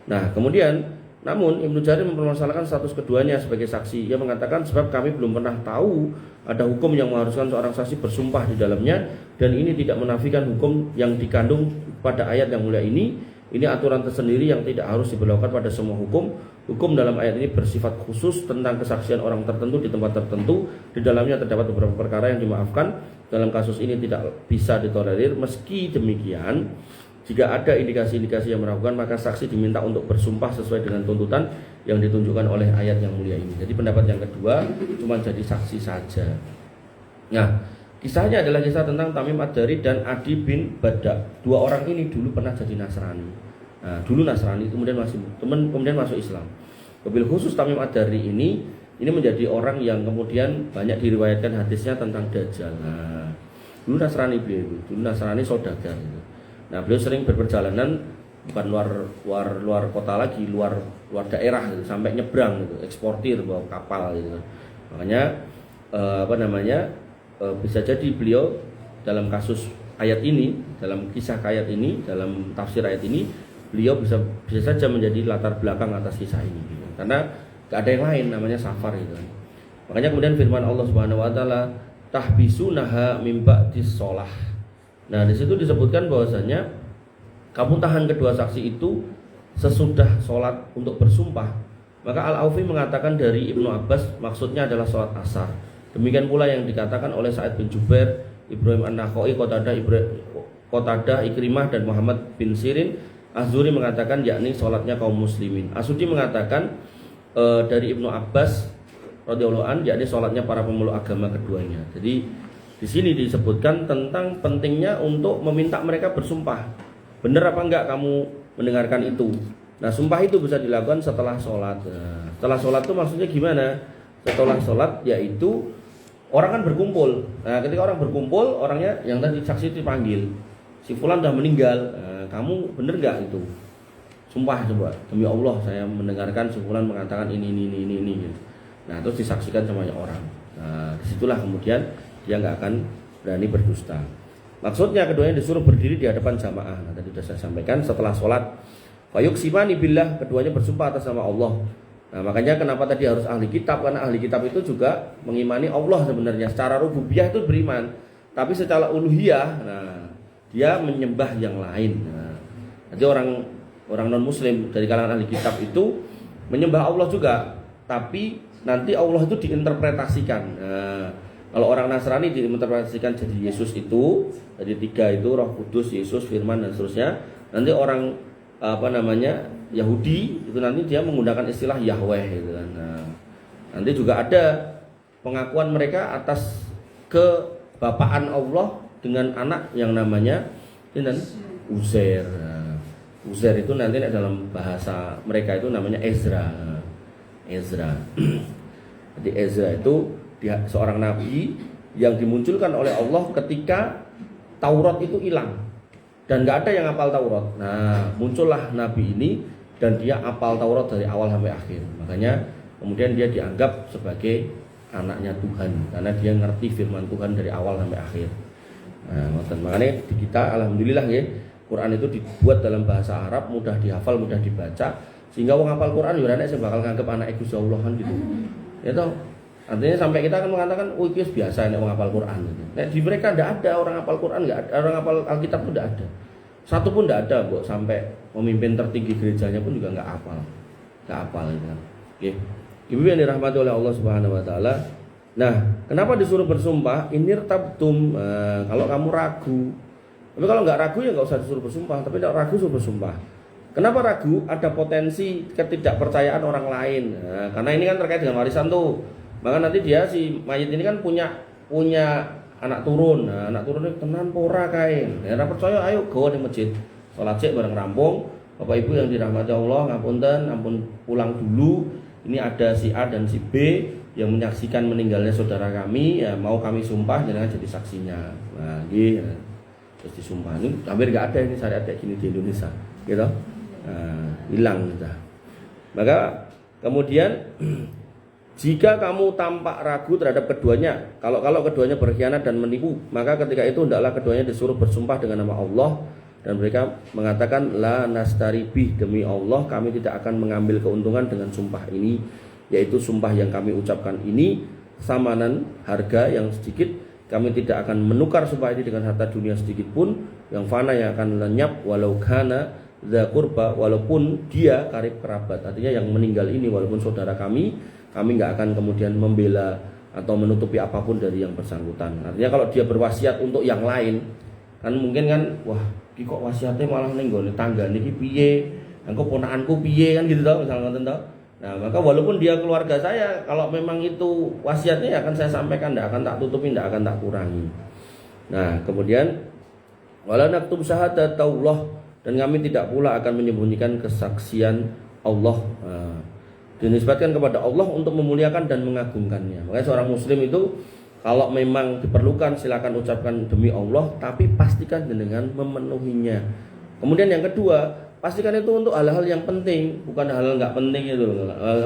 Nah, kemudian namun Ibnu Jarir mempermasalahkan status keduanya sebagai saksi. Ia mengatakan sebab kami belum pernah tahu ada hukum yang mengharuskan seorang saksi bersumpah di dalamnya, dan ini tidak menafikan hukum yang dikandung pada ayat yang mulia ini. Ini aturan tersendiri yang tidak harus diberlakukan pada semua hukum. Hukum dalam ayat ini bersifat khusus tentang kesaksian orang tertentu di tempat tertentu. Di dalamnya terdapat beberapa perkara yang dimaafkan. Dalam kasus ini tidak bisa ditolerir. Meski demikian, jika ada indikasi-indikasi yang meragukan, maka saksi diminta untuk bersumpah sesuai dengan tuntutan yang ditunjukkan oleh ayat yang mulia ini. Jadi pendapat yang kedua cuma jadi saksi saja. Nah, kisahnya adalah kisah tentang Tamim Ad-Dari dan Adi bin Badda. Dua orang ini dulu pernah jadi Nasrani. Nah, dulu Nasrani, kemudian masuk Islam. Wabil khusus Tamim Ad-Dari ini menjadi orang yang kemudian banyak diriwayatkan hadisnya tentang Dajjal. Nah, dulu Nasrani beliau itu, dulu Nasrani saudagar gitu. Nah, beliau sering berperjalanan bukan luar kota lagi, luar daerah gitu, sampai nyebrang gitu, eksportir bawa kapal gitu. Makanya bisa jadi beliau dalam kasus ayat ini, dalam kisah ayat ini, dalam tafsir ayat ini, beliau bisa saja menjadi latar belakang atas kisah ini gitu. Karena gak ada yang lain, namanya safar gitu. Makanya kemudian firman Allah Subhanahu wa taala, tahbisunaha mim ba'dis shalah. Nah, di situ disebutkan bahwasanya kamu tahan kedua saksi itu sesudah sholat untuk bersumpah. Maka Al-Aufi mengatakan dari Ibnu Abbas maksudnya adalah sholat asar. Demikian pula yang dikatakan oleh Sa'id bin Jubair, Ibrahim An-Nakhai, Qatadah, Ikrimah dan Muhammad bin Sirin. Az-Zuhri mengatakan yakni sholatnya kaum muslimin. As-Sudi mengatakan dari Ibnu Abbas radhiyallahu an yakni sholatnya para pemeluk agama keduanya. Jadi di sini disebutkan tentang pentingnya untuk meminta mereka bersumpah. Benar apa enggak kamu mendengarkan itu? Nah, sumpah itu bisa dilakukan setelah sholat. Nah, setelah sholat itu maksudnya gimana? Setelah sholat yaitu orang kan berkumpul. Nah, ketika orang berkumpul, orangnya yang tadi saksi dipanggil. Si fulan sudah meninggal. Nah, kamu benar enggak itu? Sumpah coba. Demi Allah saya mendengarkan si fulan mengatakan ini. Nah, terus disaksikan sama orang. Nah, disitulah kemudian dia nggak akan berani berdusta. Maksudnya keduanya disuruh berdiri di hadapan jamaah. Nah, tadi sudah saya sampaikan setelah sholat. Fayuqsimani billah, keduanya bersumpah atas nama Allah. Nah, makanya kenapa tadi harus ahli kitab, karena ahli kitab itu juga mengimani Allah sebenarnya. Secara rububiyah itu beriman, tapi secara uluhiyah, nah dia menyembah yang lain. Nah, jadi orang non muslim dari kalangan ahli kitab itu menyembah Allah juga, tapi nanti Allah itu diinterpretasikan. Nah, kalau orang Nasrani diinterpretasikan jadi Yesus itu, jadi tiga itu, Roh Kudus, Yesus, Firman dan seterusnya. Nanti orang Yahudi itu nanti dia menggunakan istilah Yahweh gitu kan. Nah, nanti juga ada pengakuan mereka atas bapaan Allah dengan anak yang namanya Uzair. Uzair itu nanti dalam bahasa mereka itu namanya Ezra. Ezra. Jadi Ezra itu dia seorang nabi yang dimunculkan oleh Allah ketika Taurat itu hilang dan nggak ada yang hafal Taurat. Nah, muncullah nabi ini dan dia hafal Taurat dari awal sampai akhir. Makanya kemudian dia dianggap sebagai anaknya Tuhan karena dia ngerti firman Tuhan dari awal sampai akhir. Nah, makanya di kita alhamdulillah ya, Quran itu dibuat dalam bahasa Arab, mudah dihafal, mudah dibaca, sehingga orang hafal Quran ya nek sing bakal nganggep anak Gusti Allah kan gitu. Ya toh. Artinya sampai kita akan mengatakan, oh itu biasa nek orang hafal Quran gitu. Nek di mereka tidak ada orang hafal Quran, enggak ada orang hafal Alkitab itu tidak ada. Satu pun tidak ada, Bu, sampai pemimpin tertinggi gerejanya pun juga enggak hafal. Enggak hafal gitu. Oke. Ibu yang dirahmati oleh Allah Subhanahu wa taala. Nah, kenapa disuruh bersumpah? Inirtabtum, kalau kamu ragu. Tapi kalau nggak ragu ya nggak usah disuruh bersumpah. Tapi kalau ragu suruh bersumpah. Kenapa ragu? Ada potensi ketidakpercayaan orang lain. Nah, karena ini kan terkait dengan warisan tuh. Maka nanti dia si mayit ini kan punya anak turun. Nah, anak turunnya tenan pora kain. Ya, percaya ayo go di masjid. Salat cek bareng rampung. Bapak Ibu yang dirahmati Allah, ngapunten, ampun pulang dulu. Ini ada si A dan si B yang menyaksikan meninggalnya saudara kami, ya mau kami sumpah jangan jadi saksinya. Nah, gitu. Terus disumpah. Ini hampir nggak ada ini syariat kayak gini di Indonesia, gitu. Nah, hilang gitu. Maka kemudian jika kamu tampak ragu terhadap keduanya, kalau keduanya berkhianat dan menipu, maka ketika itu hendaklah keduanya disuruh bersumpah dengan nama Allah dan mereka mengatakan la nastaribih, demi Allah kami tidak akan mengambil keuntungan dengan sumpah ini, yaitu sumpah yang kami ucapkan ini samanan harga yang sedikit, kami tidak akan menukar sumpah ini dengan harta dunia sedikit pun yang fana yang akan lenyap, walau kana dza qurba, walaupun dia karib kerabat. Artinya yang meninggal ini walaupun saudara kami nggak akan kemudian membela atau menutupi apapun dari yang bersangkutan. Artinya kalau dia berwasiat untuk yang lain, kan mungkin kan wah iki kok wasiatnya malah ning nggone tanggane iki piye, engko ponakanku piye kan gitu toh misalnya ngoten toh. Nah, maka walaupun dia keluarga saya, kalau memang itu wasiatnya ya akan saya sampaikan, tidak akan tak tutupi, tidak akan tak kurangi. Nah, kemudian wala naktum syahadatullah, dan kami tidak pula akan menyembunyikan kesaksian Allah. Dinisbatkan kepada Allah untuk memuliakan dan mengagungkannya. Makanya seorang muslim itu kalau memang diperlukan silakan ucapkan demi Allah, tapi pastikan dengan memenuhinya. Kemudian yang kedua, pastikan itu untuk hal-hal yang penting, bukan hal-hal nggak penting itu.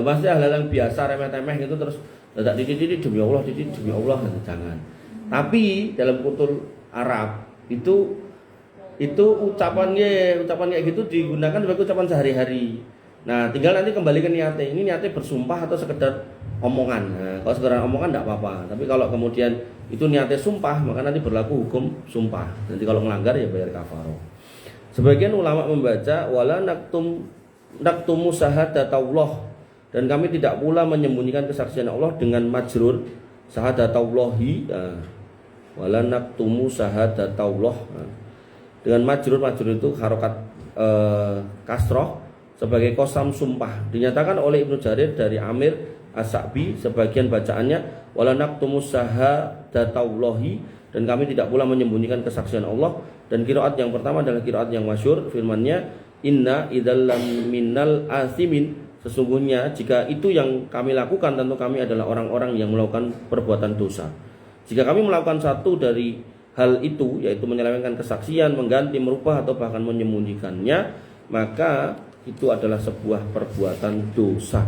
Pasti hal-hal yang biasa remeh-temeh gitu terus tidak titik demi Allah, titik demi Allah, jangan. Tapi dalam kultur Arab itu ucapan kayak gitu digunakan sebagai ucapan sehari-hari. Nah, tinggal nanti kembali ke niatnya. Ini niatnya bersumpah atau sekedar omongan. Nah, kalau sekedar omongan tidak apa-apa. Tapi kalau kemudian itu niatnya sumpah, maka nanti berlaku hukum sumpah. Nanti kalau melanggar ya bayar kafaroh. Sebagian ulama membaca wala naktumu syahadatullah, dan kami tidak pula menyembunyikan kesaksian Allah dengan majrur syahadatullahi. Wala naktumu syahadatullah. Dengan majrur itu harokat kasroh sebagai kosam sumpah. Dinyatakan oleh Ibnu Jarir dari Amir As-Sa'bi sebagian bacaannya wala naktumu syahadataullahi, dan kami tidak pula menyembunyikan kesaksian Allah. Dan qiraat yang pertama adalah qiraat yang masyhur, firman-Nya inna idzallam minal asimin, sesungguhnya jika itu yang kami lakukan tentu kami adalah orang-orang yang melakukan perbuatan dosa. Jika kami melakukan satu dari hal itu, yaitu menyelewengkan kesaksian, mengganti, merubah atau bahkan menyembunyikannya, maka itu adalah sebuah perbuatan dosa.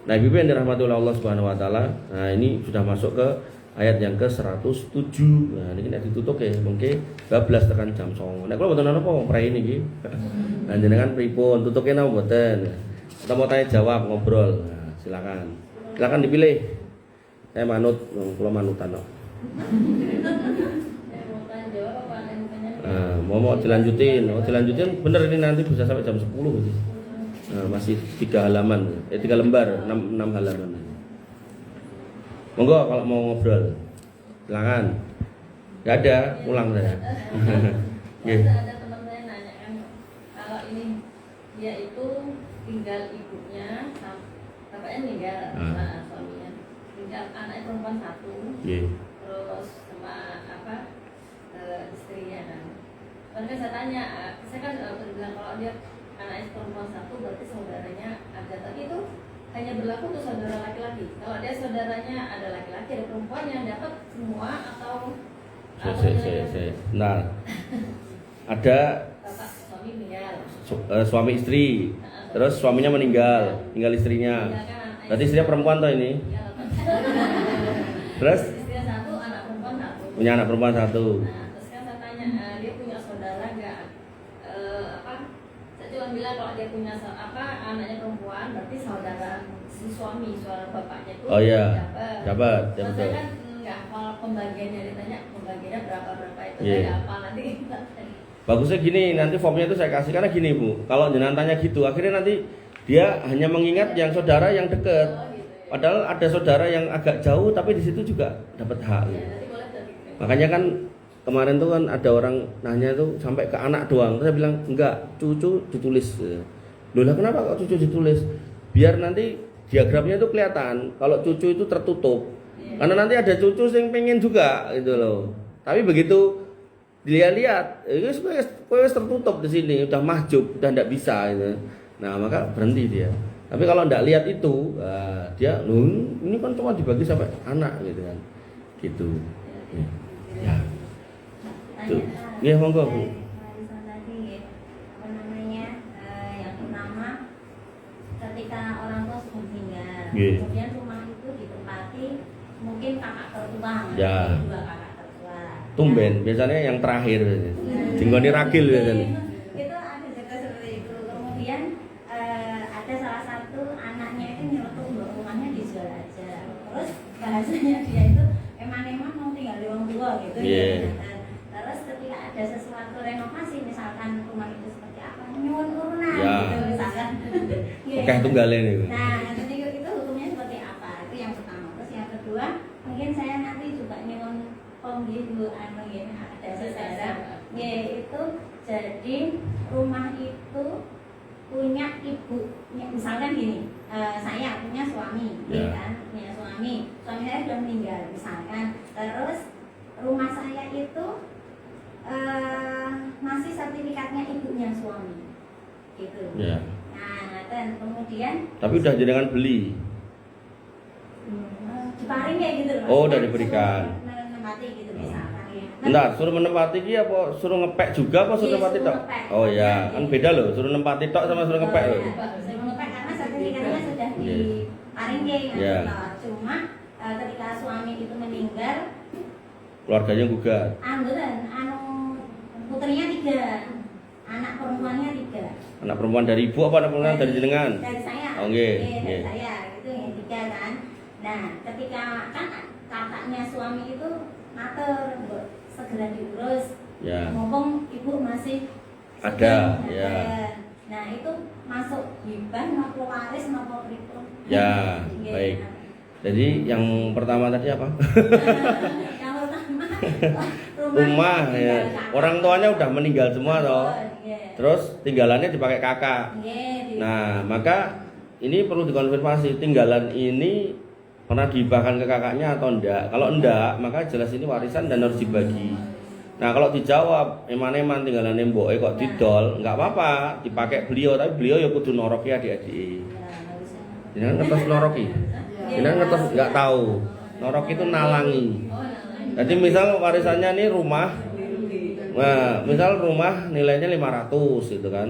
Nah, Ibu yang dirahmati oleh Allah Subhanahu wa taala, nah ini sudah masuk ke ayat yang ke-107. Nah, ini nek ditutup ya mungkin 12 tekan jam 09.00. Nek kula mboten napa prei niki. Nah, jenengan pripun? Tutuke napa mboten? Kita mau tanya jawab, ngobrol. Nah, silakan. Silakan dipilih. Saya manut, kula manutan kok. Mau dilanjutin, bener ini nanti bisa sampai jam 10 gitu. Nah, masih 3 halaman, 3 lembar, 6 halaman. Monggo kalau mau ngobrol, silakan. Gak ada, pulang saya. Ada teman saya nanya kan, kalau ini dia itu tinggal ibunya, bapaknya meninggal, suaminya, tinggal anaknya perempuan 1. terus sama istrinya kan. Kan saya tanya, saya kan bilang kalau dia anaknya perempuan satu berarti saudaranya ada, tapi itu hanya berlaku untuk saudara laki-laki. Kalau dia saudaranya ada laki-laki ada perempuan yang dapat semua atau Nah, ada bapak suami meninggal, suami istri, terus suaminya meninggal, tinggal istrinya. Berarti istrinya perempuan toh ini. Terus istrinya satu, anak perempuan satu. punya anak perempuan satu. Nah, terus kan saya tanya, dia punya saudara nggak? Saya cuma bilang kalau dia punya anaknya perempuan, berarti saudara si suami, saudara bapaknya itu Oh iya, dapat, ya Terus betul. saya kan nggak hafal pembagiannya, ditanya pembagiannya berapa itu, Iya. saya nggak hafal nanti. Bagusnya gini, nanti formnya itu saya kasih karena gini Bu, kalau jenengan tanya gitu, akhirnya nanti dia hanya mengingat yang saudara yang dekat. Oh, gitu ya. Padahal ada saudara yang agak jauh, tapi di situ juga dapat hak. Ya, nanti boleh dari. Makanya kan kemarin tuh kan ada orang nanya tuh sampai ke anak doang. Terus saya bilang enggak, cucu ditulis. Loh lah kenapa kok cucu ditulis? Biar nanti diagramnya itu kelihatan. Kalau cucu itu tertutup. Karena nanti ada cucu yang pengen juga gitu loh. Tapi begitu dilihat-lihat, itu wes tertutup di sini, udah mahjub, udah ndak bisa gitu. Nah maka berhenti dia. Tapi kalau ndak lihat itu, dia, loh ini kan cuma dibagi sampai anak gitu kan, gitu. Ya. Tuh. Iya, monggo Bu. Warisan tadi ya, apa namanya, yang pertama ketika orang tua sudah meninggal, Iya. kemudian rumah itu ditempati mungkin kakak tertua, Ya. dua kakak tertua. Tumben, biasanya yang terakhir. Dinggoni ragil biasanya. Itu ada cerita seperti itu. Kemudian ada salah satu anaknya itu nyeletuk bahwa rumahnya dijual aja. Terus bahasanya dia itu eman-eman mau tinggal di orang tua gitu. Iya. Ya. Terus ketika ada sesuatu renovasi, misalkan rumah itu seperti apa, nyuwun urunan Ya. gitu misalkan. Iya. Oke, tunggalin itu. Nah, nanti itu hukumnya seperti apa? Itu yang pertama. Terus yang kedua, mungkin saya nanti juga nyuwun pembidu ada sejarah, yaitu jadi rumah itu punya ibu, misalkan gini, saya punya suami, Ya. kan, punya suami saya sudah meninggal misalkan, terus rumah saya itu masih sertifikatnya ibunya suami, gitu. Ya. Nah, dan kemudian Tapi udah jenengan beli. diparing kayak gitu loh. Oh, udah diberikan. Menempati gitu misalkan ya. Bentar, suruh menempati ki apa suruh ngepek juga apa suruh Iya, nempati suruh tok? ngepek. Oh ya, Iya. kan beda loh, suruh nempati tok sama suruh ngepek loh. Suruh ngepek karena sertifikatnya sudah Iya. diparing kayak Iya. Cuma ketika suami itu meninggal, Keluarganya gugat. putrinya 3, anak perempuannya 3. Anak perempuan dari ibu apa anak perempuan dari jenengan? Dari saya. Oh, nggih, Iya, dari nggih. saya itu yang 3 kan. Nah, ketika kan kakaknya suami itu mater, segera diurus. Ya. Mumpung ibu masih Ada, sedang, ya. Nah, itu masuk hibah maupun waris maupun pritum. Ya, Iya. baik. Jadi yang pertama tadi apa? Yang pertama Rumah ya. Orang tuanya udah meninggal semua toh. Iya. Terus tinggalannya dipakai kakak. Iya, Nah, maka ini perlu dikonfirmasi tinggalan ini pernah dihibahkan ke kakaknya atau enggak. Kalau enggak, maka jelas ini warisan dan harus dibagi. Nah, kalau dijawab eman-eman tinggalan mboke kok didol, enggak apa-apa, dipakai beliau, tapi beliau ya kudu noroki adik-adik. Jangan ngetos noroki. Jangan ngetos enggak tahu. Noroki itu nalangi. Jadi misal warisannya nih rumah. Nah, misal rumah nilainya 500 gitu kan.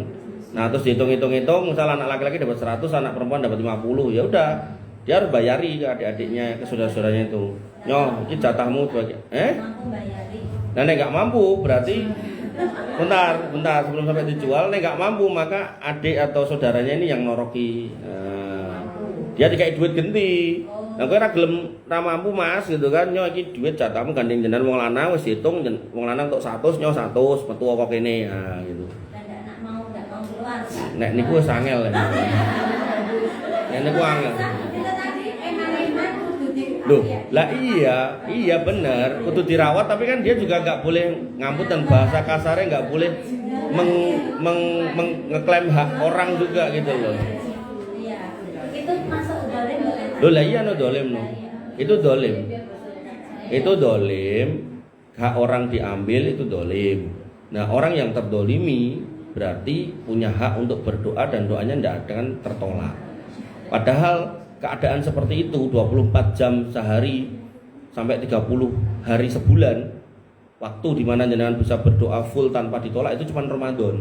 Nah, terus dihitung-hitung, misal anak laki-laki dapat 100, anak perempuan dapat 50. Ya udah, dia harus bayari ke adik-adiknya, ke saudara-saudaranya itu. Nyoh, ini jatahmu sebagai mampu bayari. Nah, nek nggak mampu berarti bentar sebelum sampai dijual, nek nggak mampu maka adik atau saudaranya ini yang noroki. Nah, dia dikai duit genti. Nah, kowe ora gelem ra mampu Mas gitu kan. Nyo iki duit jatahmu gandeng jenengan wong lanang wis hitung wong lanang untuk 100 nyo 100 metu kok kene. Nah, gitu. Dan nggak mau keluar. Nek niku wis angel. Nek niku angel. Itu tadi eman-eman kudu di. Loh, lah iya bener, kudu dirawat tapi kan dia juga nggak boleh ngambut dan bahasa kasarnya nggak boleh ngeklaim hak orang juga gitu loh. Iya. Itu masuk dolim boleh. Loh lah iya no dolim no, itu dolim. itu dolim, hak orang diambil itu dolim. Nah orang yang terdolimi berarti punya hak untuk berdoa dan doanya tidak akan tertolak. Padahal keadaan seperti itu 24 jam sehari sampai 30 hari sebulan, waktu di mana jenengan bisa berdoa full tanpa ditolak itu cuma Ramadan.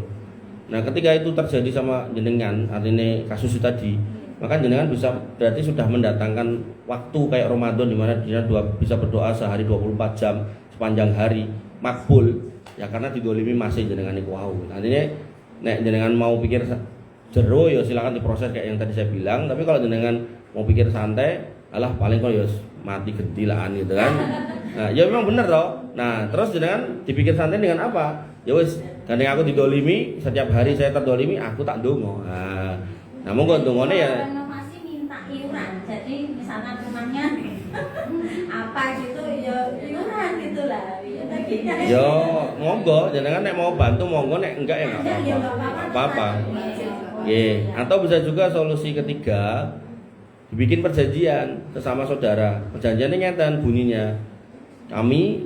Nah ketika itu terjadi sama jenengan, artinya kasus itu tadi, maka jenengan bisa berarti sudah mendatangkan waktu kayak Ramadan di mana jenengan bisa berdoa sehari 24 jam sepanjang hari makbul ya, karena didolimi masih jenengan iku wau. Artinya nek jenengan mau pikir jero ya silakan diproses kayak yang tadi saya bilang, tapi kalau jenengan mau pikir santai, alah paling kok ya mati gentilaan gitu kan. Nah, ya memang bener toh. Nah, terus jenengan dipikir santai dengan apa? Ya wis, gandeng aku didolimi, setiap hari saya terdolimi, aku tak ndonga. Nah, monggo ndongane ya renovasi minta iuran. Jadi misalnya rumahnya apa gitu ya iuran gitulah. yo monggo jenengan nek mau bantu monggo, nek enggak ya enggak apa-apa. Nggih, atau bisa juga solusi ketiga, dibikin perjanjian sesama saudara. Perjanjiannya ngeten bunyinya, kami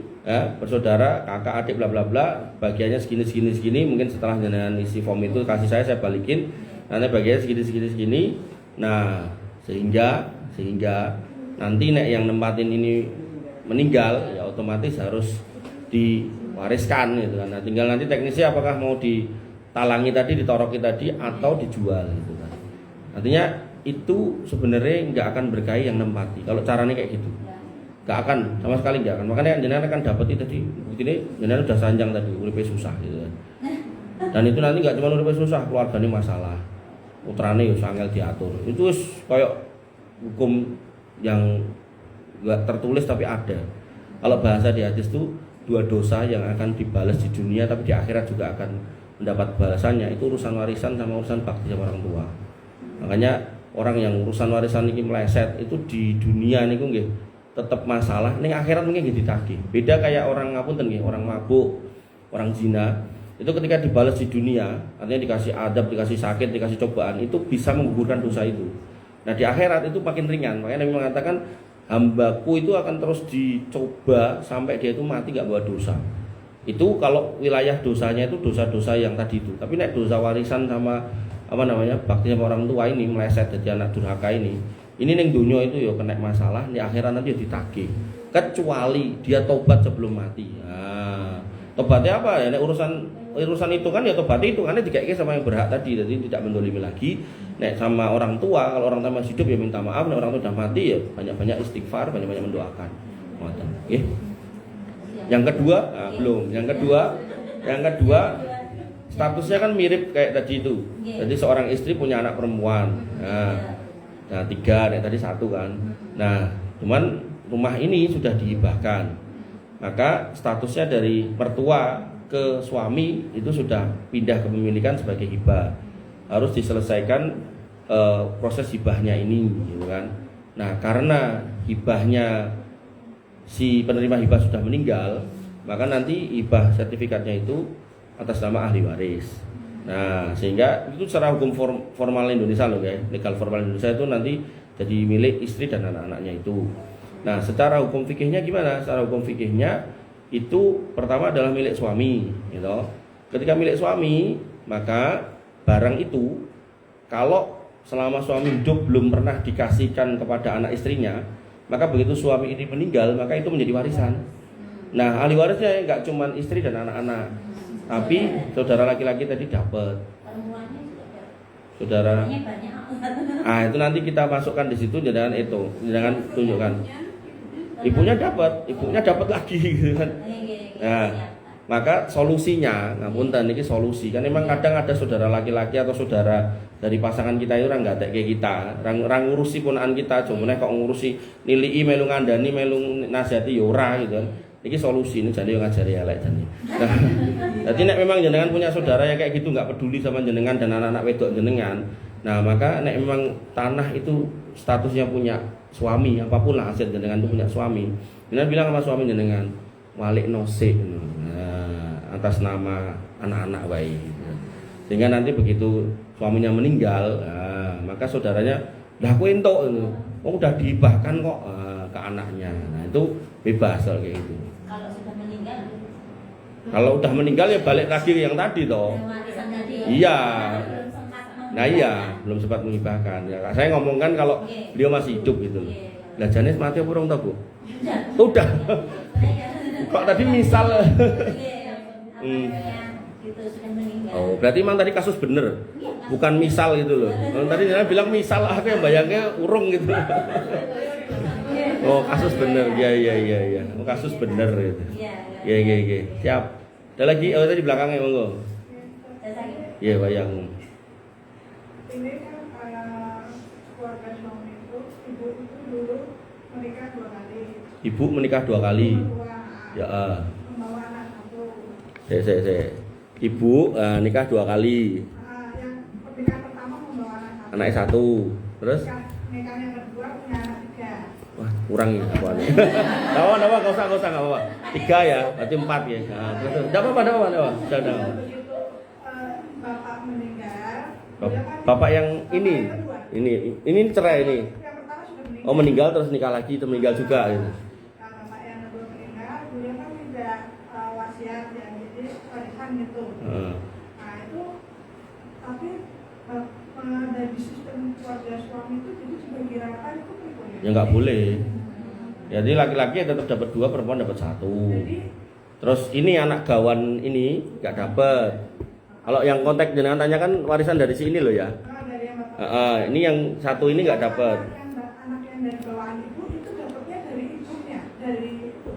bersaudara, kakak adik bla bla bla, bagiannya segini, mungkin setelah jenengan isi form itu kasih saya balikin, nanti bagiannya segini. Nah sehingga nanti nek yang nempatin ini meninggal ya otomatis harus diwariskan gitu kan. Nah, tinggal nanti teknisnya apakah mau ditalangi tadi, ditoroki tadi, atau dijual gitu kan. Artinya itu sebenarnya nggak akan berkahi yang nempati kalau caranya kayak gitu, nggak akan sama sekali, nggak akan. Makanya jenengan akan dapat itu tadi, buktinya jenengan udah sanjang tadi uripe susah gitu kan. Dan itu nanti nggak cuma uripe susah, keluarganya masalah, putrane ya angel diatur. Itu kayak hukum yang nggak tertulis tapi ada. Kalau bahasa di hadis itu 2 dosa yang akan dibalas di dunia tapi di akhirat juga akan mendapat balasannya, itu urusan warisan sama urusan bakti sama orang tua. Makanya orang yang urusan warisan ini meleset itu di dunia niku nggih tetap masalah, ning akhirat mungkin nggih ditagih. Beda kayak orang ngapunten nggih, orang mabuk, orang zina, itu ketika dibalas di dunia, artinya dikasih adab, dikasih sakit, dikasih cobaan, itu bisa menggugurkan dosa itu. Nah di akhirat itu makin ringan. Makanya Nabi mengatakan hambaku itu akan terus dicoba sampai dia itu mati gak bawa dosa. Itu kalau wilayah dosanya itu dosa-dosa yang tadi itu. Tapi nek dosa warisan sama bakti sama orang tua ini meleset jadi anak durhaka ini neng dunia itu ya kena masalah, di akhirat nanti ya ditagih. Kecuali dia tobat sebelum mati. Nah, tobatnya apa ya? Nek urusan itu kan ya tobatnya itu karena dikasih sama yang berhak tadi, jadi tidak mendolimi lagi. Nek sama orang tua, kalau orang tua masih hidup ya minta maaf, nek orang tua sudah mati ya banyak-banyak istighfar, banyak-banyak mendoakan. Oke. Yang kedua, belum. Yang kedua statusnya kan mirip kayak tadi itu. Jadi seorang istri punya anak perempuan. Nah 3, nek tadi 1 kan. Nah, cuman rumah ini sudah dihibahkan. Maka statusnya dari mertua ke suami itu sudah pindah kepemilikan sebagai hibah. Harus diselesaikan proses hibahnya ini gitu kan. Nah karena hibahnya si penerima hibah sudah meninggal, maka nanti hibah sertifikatnya itu atas nama ahli waris. Nah sehingga itu secara hukum formal Indonesia loh guys, legal formal Indonesia itu nanti jadi milik istri dan anak-anaknya itu. Nah secara hukum fikihnya gimana? Secara hukum fikihnya itu pertama adalah milik suami gitu. Ketika milik suami, maka barang itu kalau selama suami hidup belum pernah dikasihkan kepada anak istrinya, maka begitu suami ini meninggal maka itu menjadi warisan. Nah ahli warisnya nggak cuma istri dan anak-anak, tapi saudara laki-laki tadi dapat. Saudara, itu nanti kita masukkan di situ, jangan tunjukkan. Ibunya dapat lagi gitu kan. Nah, maka solusinya, ngapunten ini solusi kan memang kadang ada saudara laki-laki atau saudara dari pasangan kita itu orang nggak kayak kita, orang ngurusi ponaan kita, cuma kok ngurusi nilai melu ngandani melu nasihati yora gitu kan. Ini solusi ini jadi ngajari elek jadi. Nah, jadi nek memang jenengan punya saudara yang kayak gitu nggak peduli sama jenengan dan anak-anak wedok jenengan, nah maka nek memang tanah itu statusnya punya suami, apapun lah hasil jenengan itu punya suami, jenengan bilang sama suami jenengan walik nosik, nah, atas nama anak-anak baik. Sehingga nanti begitu suaminya meninggal, nah, maka saudaranya Lah kowe entuk ngono. Wong udah dihibahkan kok ke anaknya. Nah, itu bebas kalau kayak gitu. Kalau sudah meninggal, Kalau udah meninggal ya balik lagi ke yang tadi toh. warisan tadi. Iya. Belum sempat Nah iya, belum sempat menghibahkan. Ya, saya ngomong kan kalau beliau masih hidup gitu. Lah Janis mati apa urung tau, Bu? Udah. Kok tadi misal. Gitu sudah meninggal. Oh, berarti emang tadi kasus bener. Bukan misal gitu loh. Kalau tadi dia bilang misal, aku yang bayangnya urung gitu. Oh, kasus bener. Iya. Oh, kasus bener gitu. Iya. Siap. Ada lagi? Oh, tadi belakangnya monggo. Iya, bayang. Ini kan keluarga suami itu, ibu itu dulu menikah 2 kali. Ibu menikah 2 kali. Ya. Membawa anak satu. Saya. Ibu nikah 2 kali. Yang pernikahan pertama membawa anak Anaknya 1. Terus? Nikah yang kedua punya anak 3. Wah, kurang ya apaan. Apa, enggak usah enggak apa-apa. 3 ya, berarti 4 ya. Nah, terus enggak apa-apa. Sudah. Begitu bapak meninggal, Bapak yang ini cerai ini. yang pertama sudah meninggal. Oh, meninggal terus nikah lagi, terus meninggal juga gitu. Nah, bapak yang kedua meninggal, beliau kan tidak wasiat ya, jadi warisan gitu. Nah itu, tapi dari sistem keluarga suami itu jadi sebagai rata itu boleh. Ya enggak boleh. Jadi laki-laki tetap dapat 2, perempuan dapat 1. Jadi Terus ini anak gawan ini enggak dapat. Kalau yang kontak jenengan tanya kan warisan dari si ini loh ya. dari yang bapak Ini yang 1 ini enggak dapat. anak yang dari bawaan ibu itu dapatnya dari ibunya, dari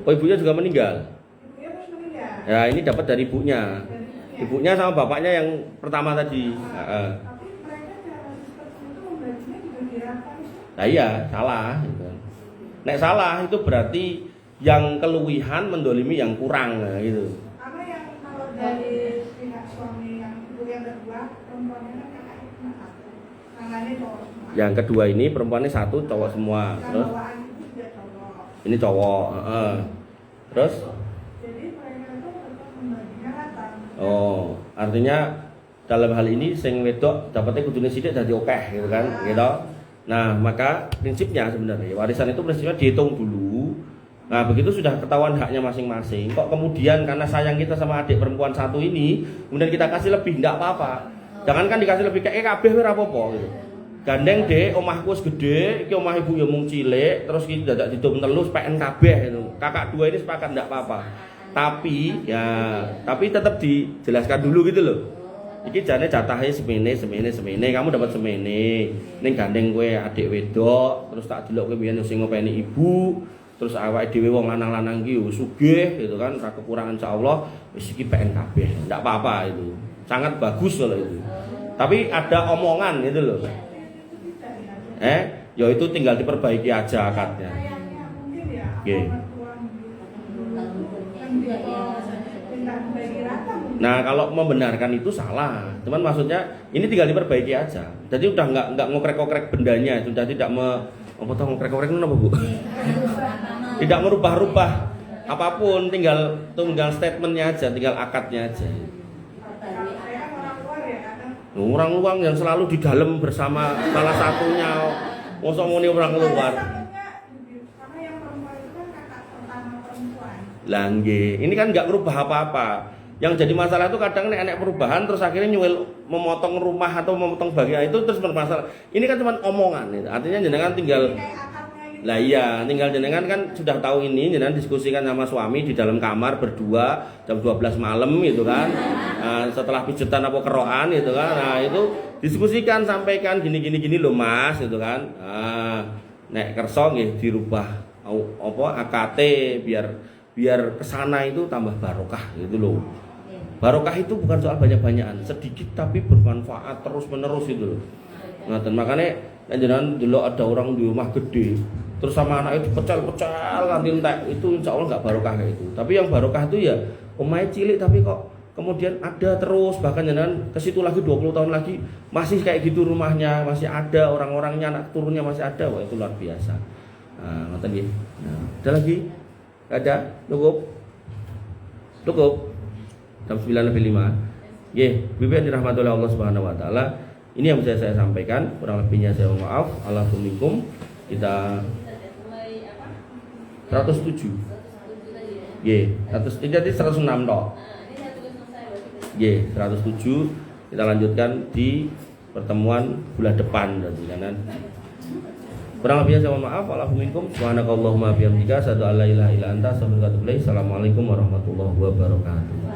Oh, ibunya juga meninggal. ibunya terus meninggal. Ya, ini dapat dari ibunya. Dari ibunya. Ibunya sama bapaknya yang pertama tadi. Tapi mereka cara sistem itu membaginya dibagi rata itu. Nah iya, salah gitu. Nek salah itu berarti yang keluwihan mendolimi yang kurang gitu. Karena yang kalau dari pihak suami yang ibu yang kedua perempuannya kan kakaknya cuma 1, tangannya cowok semua. Yang kedua ini perempuannya 1, cowok semua. Yang Terus bawaan ibu juga cowok. ini cowok. Terus Jadi mereka itu tetap membaginya rata. oh, artinya dalam hal ini sing wedok dapatnya kudune sithik dadi akeh gitu kan, gitu. Nah, maka prinsipnya sebenarnya warisan itu prinsipnya dihitung dulu. Nah, begitu sudah ketahuan haknya masing-masing. Kok kemudian karena sayang kita sama adik perempuan 1 ini, kemudian kita kasih lebih, enggak apa-apa. Jangankan dikasih lebih kayak kabeh ora apa-apa gitu. Gandeng Dek, omahku wis gede, iki omah ibu ya mung cilik, terus iki dadak didom telus PN kabeh gitu. Kakak 2 ini sepakat enggak apa-apa. Tapi tetap dijelaskan dulu gitu loh. Iki jane jatahnya semene, kamu dapat semene. Ning gandeng kowe adik wedok, terus tak delok kowe biyen sing ngopeni ibu, terus awake dhewe wong lanang-lanang iki wis sugih gitu kan, ora kekurangan insyaallah, wis iki PN kabeh. Enggak apa-apa itu. Sangat bagus kalau itu. Tapi ada omongan gitu loh. Ya itu tinggal diperbaiki aja akadnya. Sayangnya mungkin ya Oke. orang tua yang tidak membagi rata mungkin. Nah, kalau membenarkan itu salah. Cuman maksudnya ini tinggal diperbaiki aja. Jadi udah nggak ngokrek-ngokrek bendanya, sudah tidak apa tahu ngokrek-ngokrek itu apa, Bu? Tidak merubah-rubah apapun, tinggal statementnya aja, tinggal akadnya aja. Saya kan orang luar ya kadang Orang luar yang selalu di dalam bersama salah satunya, mosok muni orang luar. karena yang perempuan itu kan kakak pertama perempuan. Lah nggih, ini kan nggak merubah apa-apa. Yang jadi masalah itu kadang nek perubahan terus akhirnya nyuwil memotong rumah atau memotong bagian itu terus bermasalah. Ini kan cuma omongan itu. Artinya jenengan tinggal Kayak akadnya gitu. lah iya, tinggal jenengan kan sudah tahu ini, jenengan diskusikan sama suami di dalam kamar berdua jam 12 malam gitu kan. Nah, setelah pijetan apa kerokan gitu kan. Nah, itu diskusikan, sampaikan gini loh Mas gitu kan. Nah, nek kersa nggih dirubah AKT biar kesana itu tambah barokah gitu loh. Barokah itu bukan soal banyak-banyakan, sedikit tapi bermanfaat terus-menerus itu loh. Nah, dan makanya jangan dulu ada orang di rumah gede, terus sama anak itu pecel-pecel nanti entek, itu insya Allah nggak barokah kayak itu. Tapi yang barokah itu ya omahnya cilik tapi kok kemudian ada terus, bahkan jangan ke situ lagi 20 tahun lagi masih kayak gitu rumahnya, masih ada orang-orangnya, anak turunnya masih ada, wah itu luar biasa. Nah, ngerti nggih. Nah, ada lagi? Ada? Cukup. Jam 9:05. Nggih, Bibi dirahmati oleh Allah Subhanahu wa taala. Ini yang bisa saya sampaikan, kurang lebihnya saya mohon maaf. Alhamdulillah. Kita mulai apa? 107. 107 tadi ya. Nggih, 100 ini tadi 106 toh. Ini saya tulis selesai berarti. Nggih, 107 kita lanjutkan di pertemuan bulan depan berarti kan. Kurang lebihnya saya mohon maaf. Alhamdulillah. Subhanakallahumma bihamdika asyhadu an la ilaha illa anta astaghfiruka wa atubu ilaik. Assalamualaikum warahmatullahi wabarakatuh.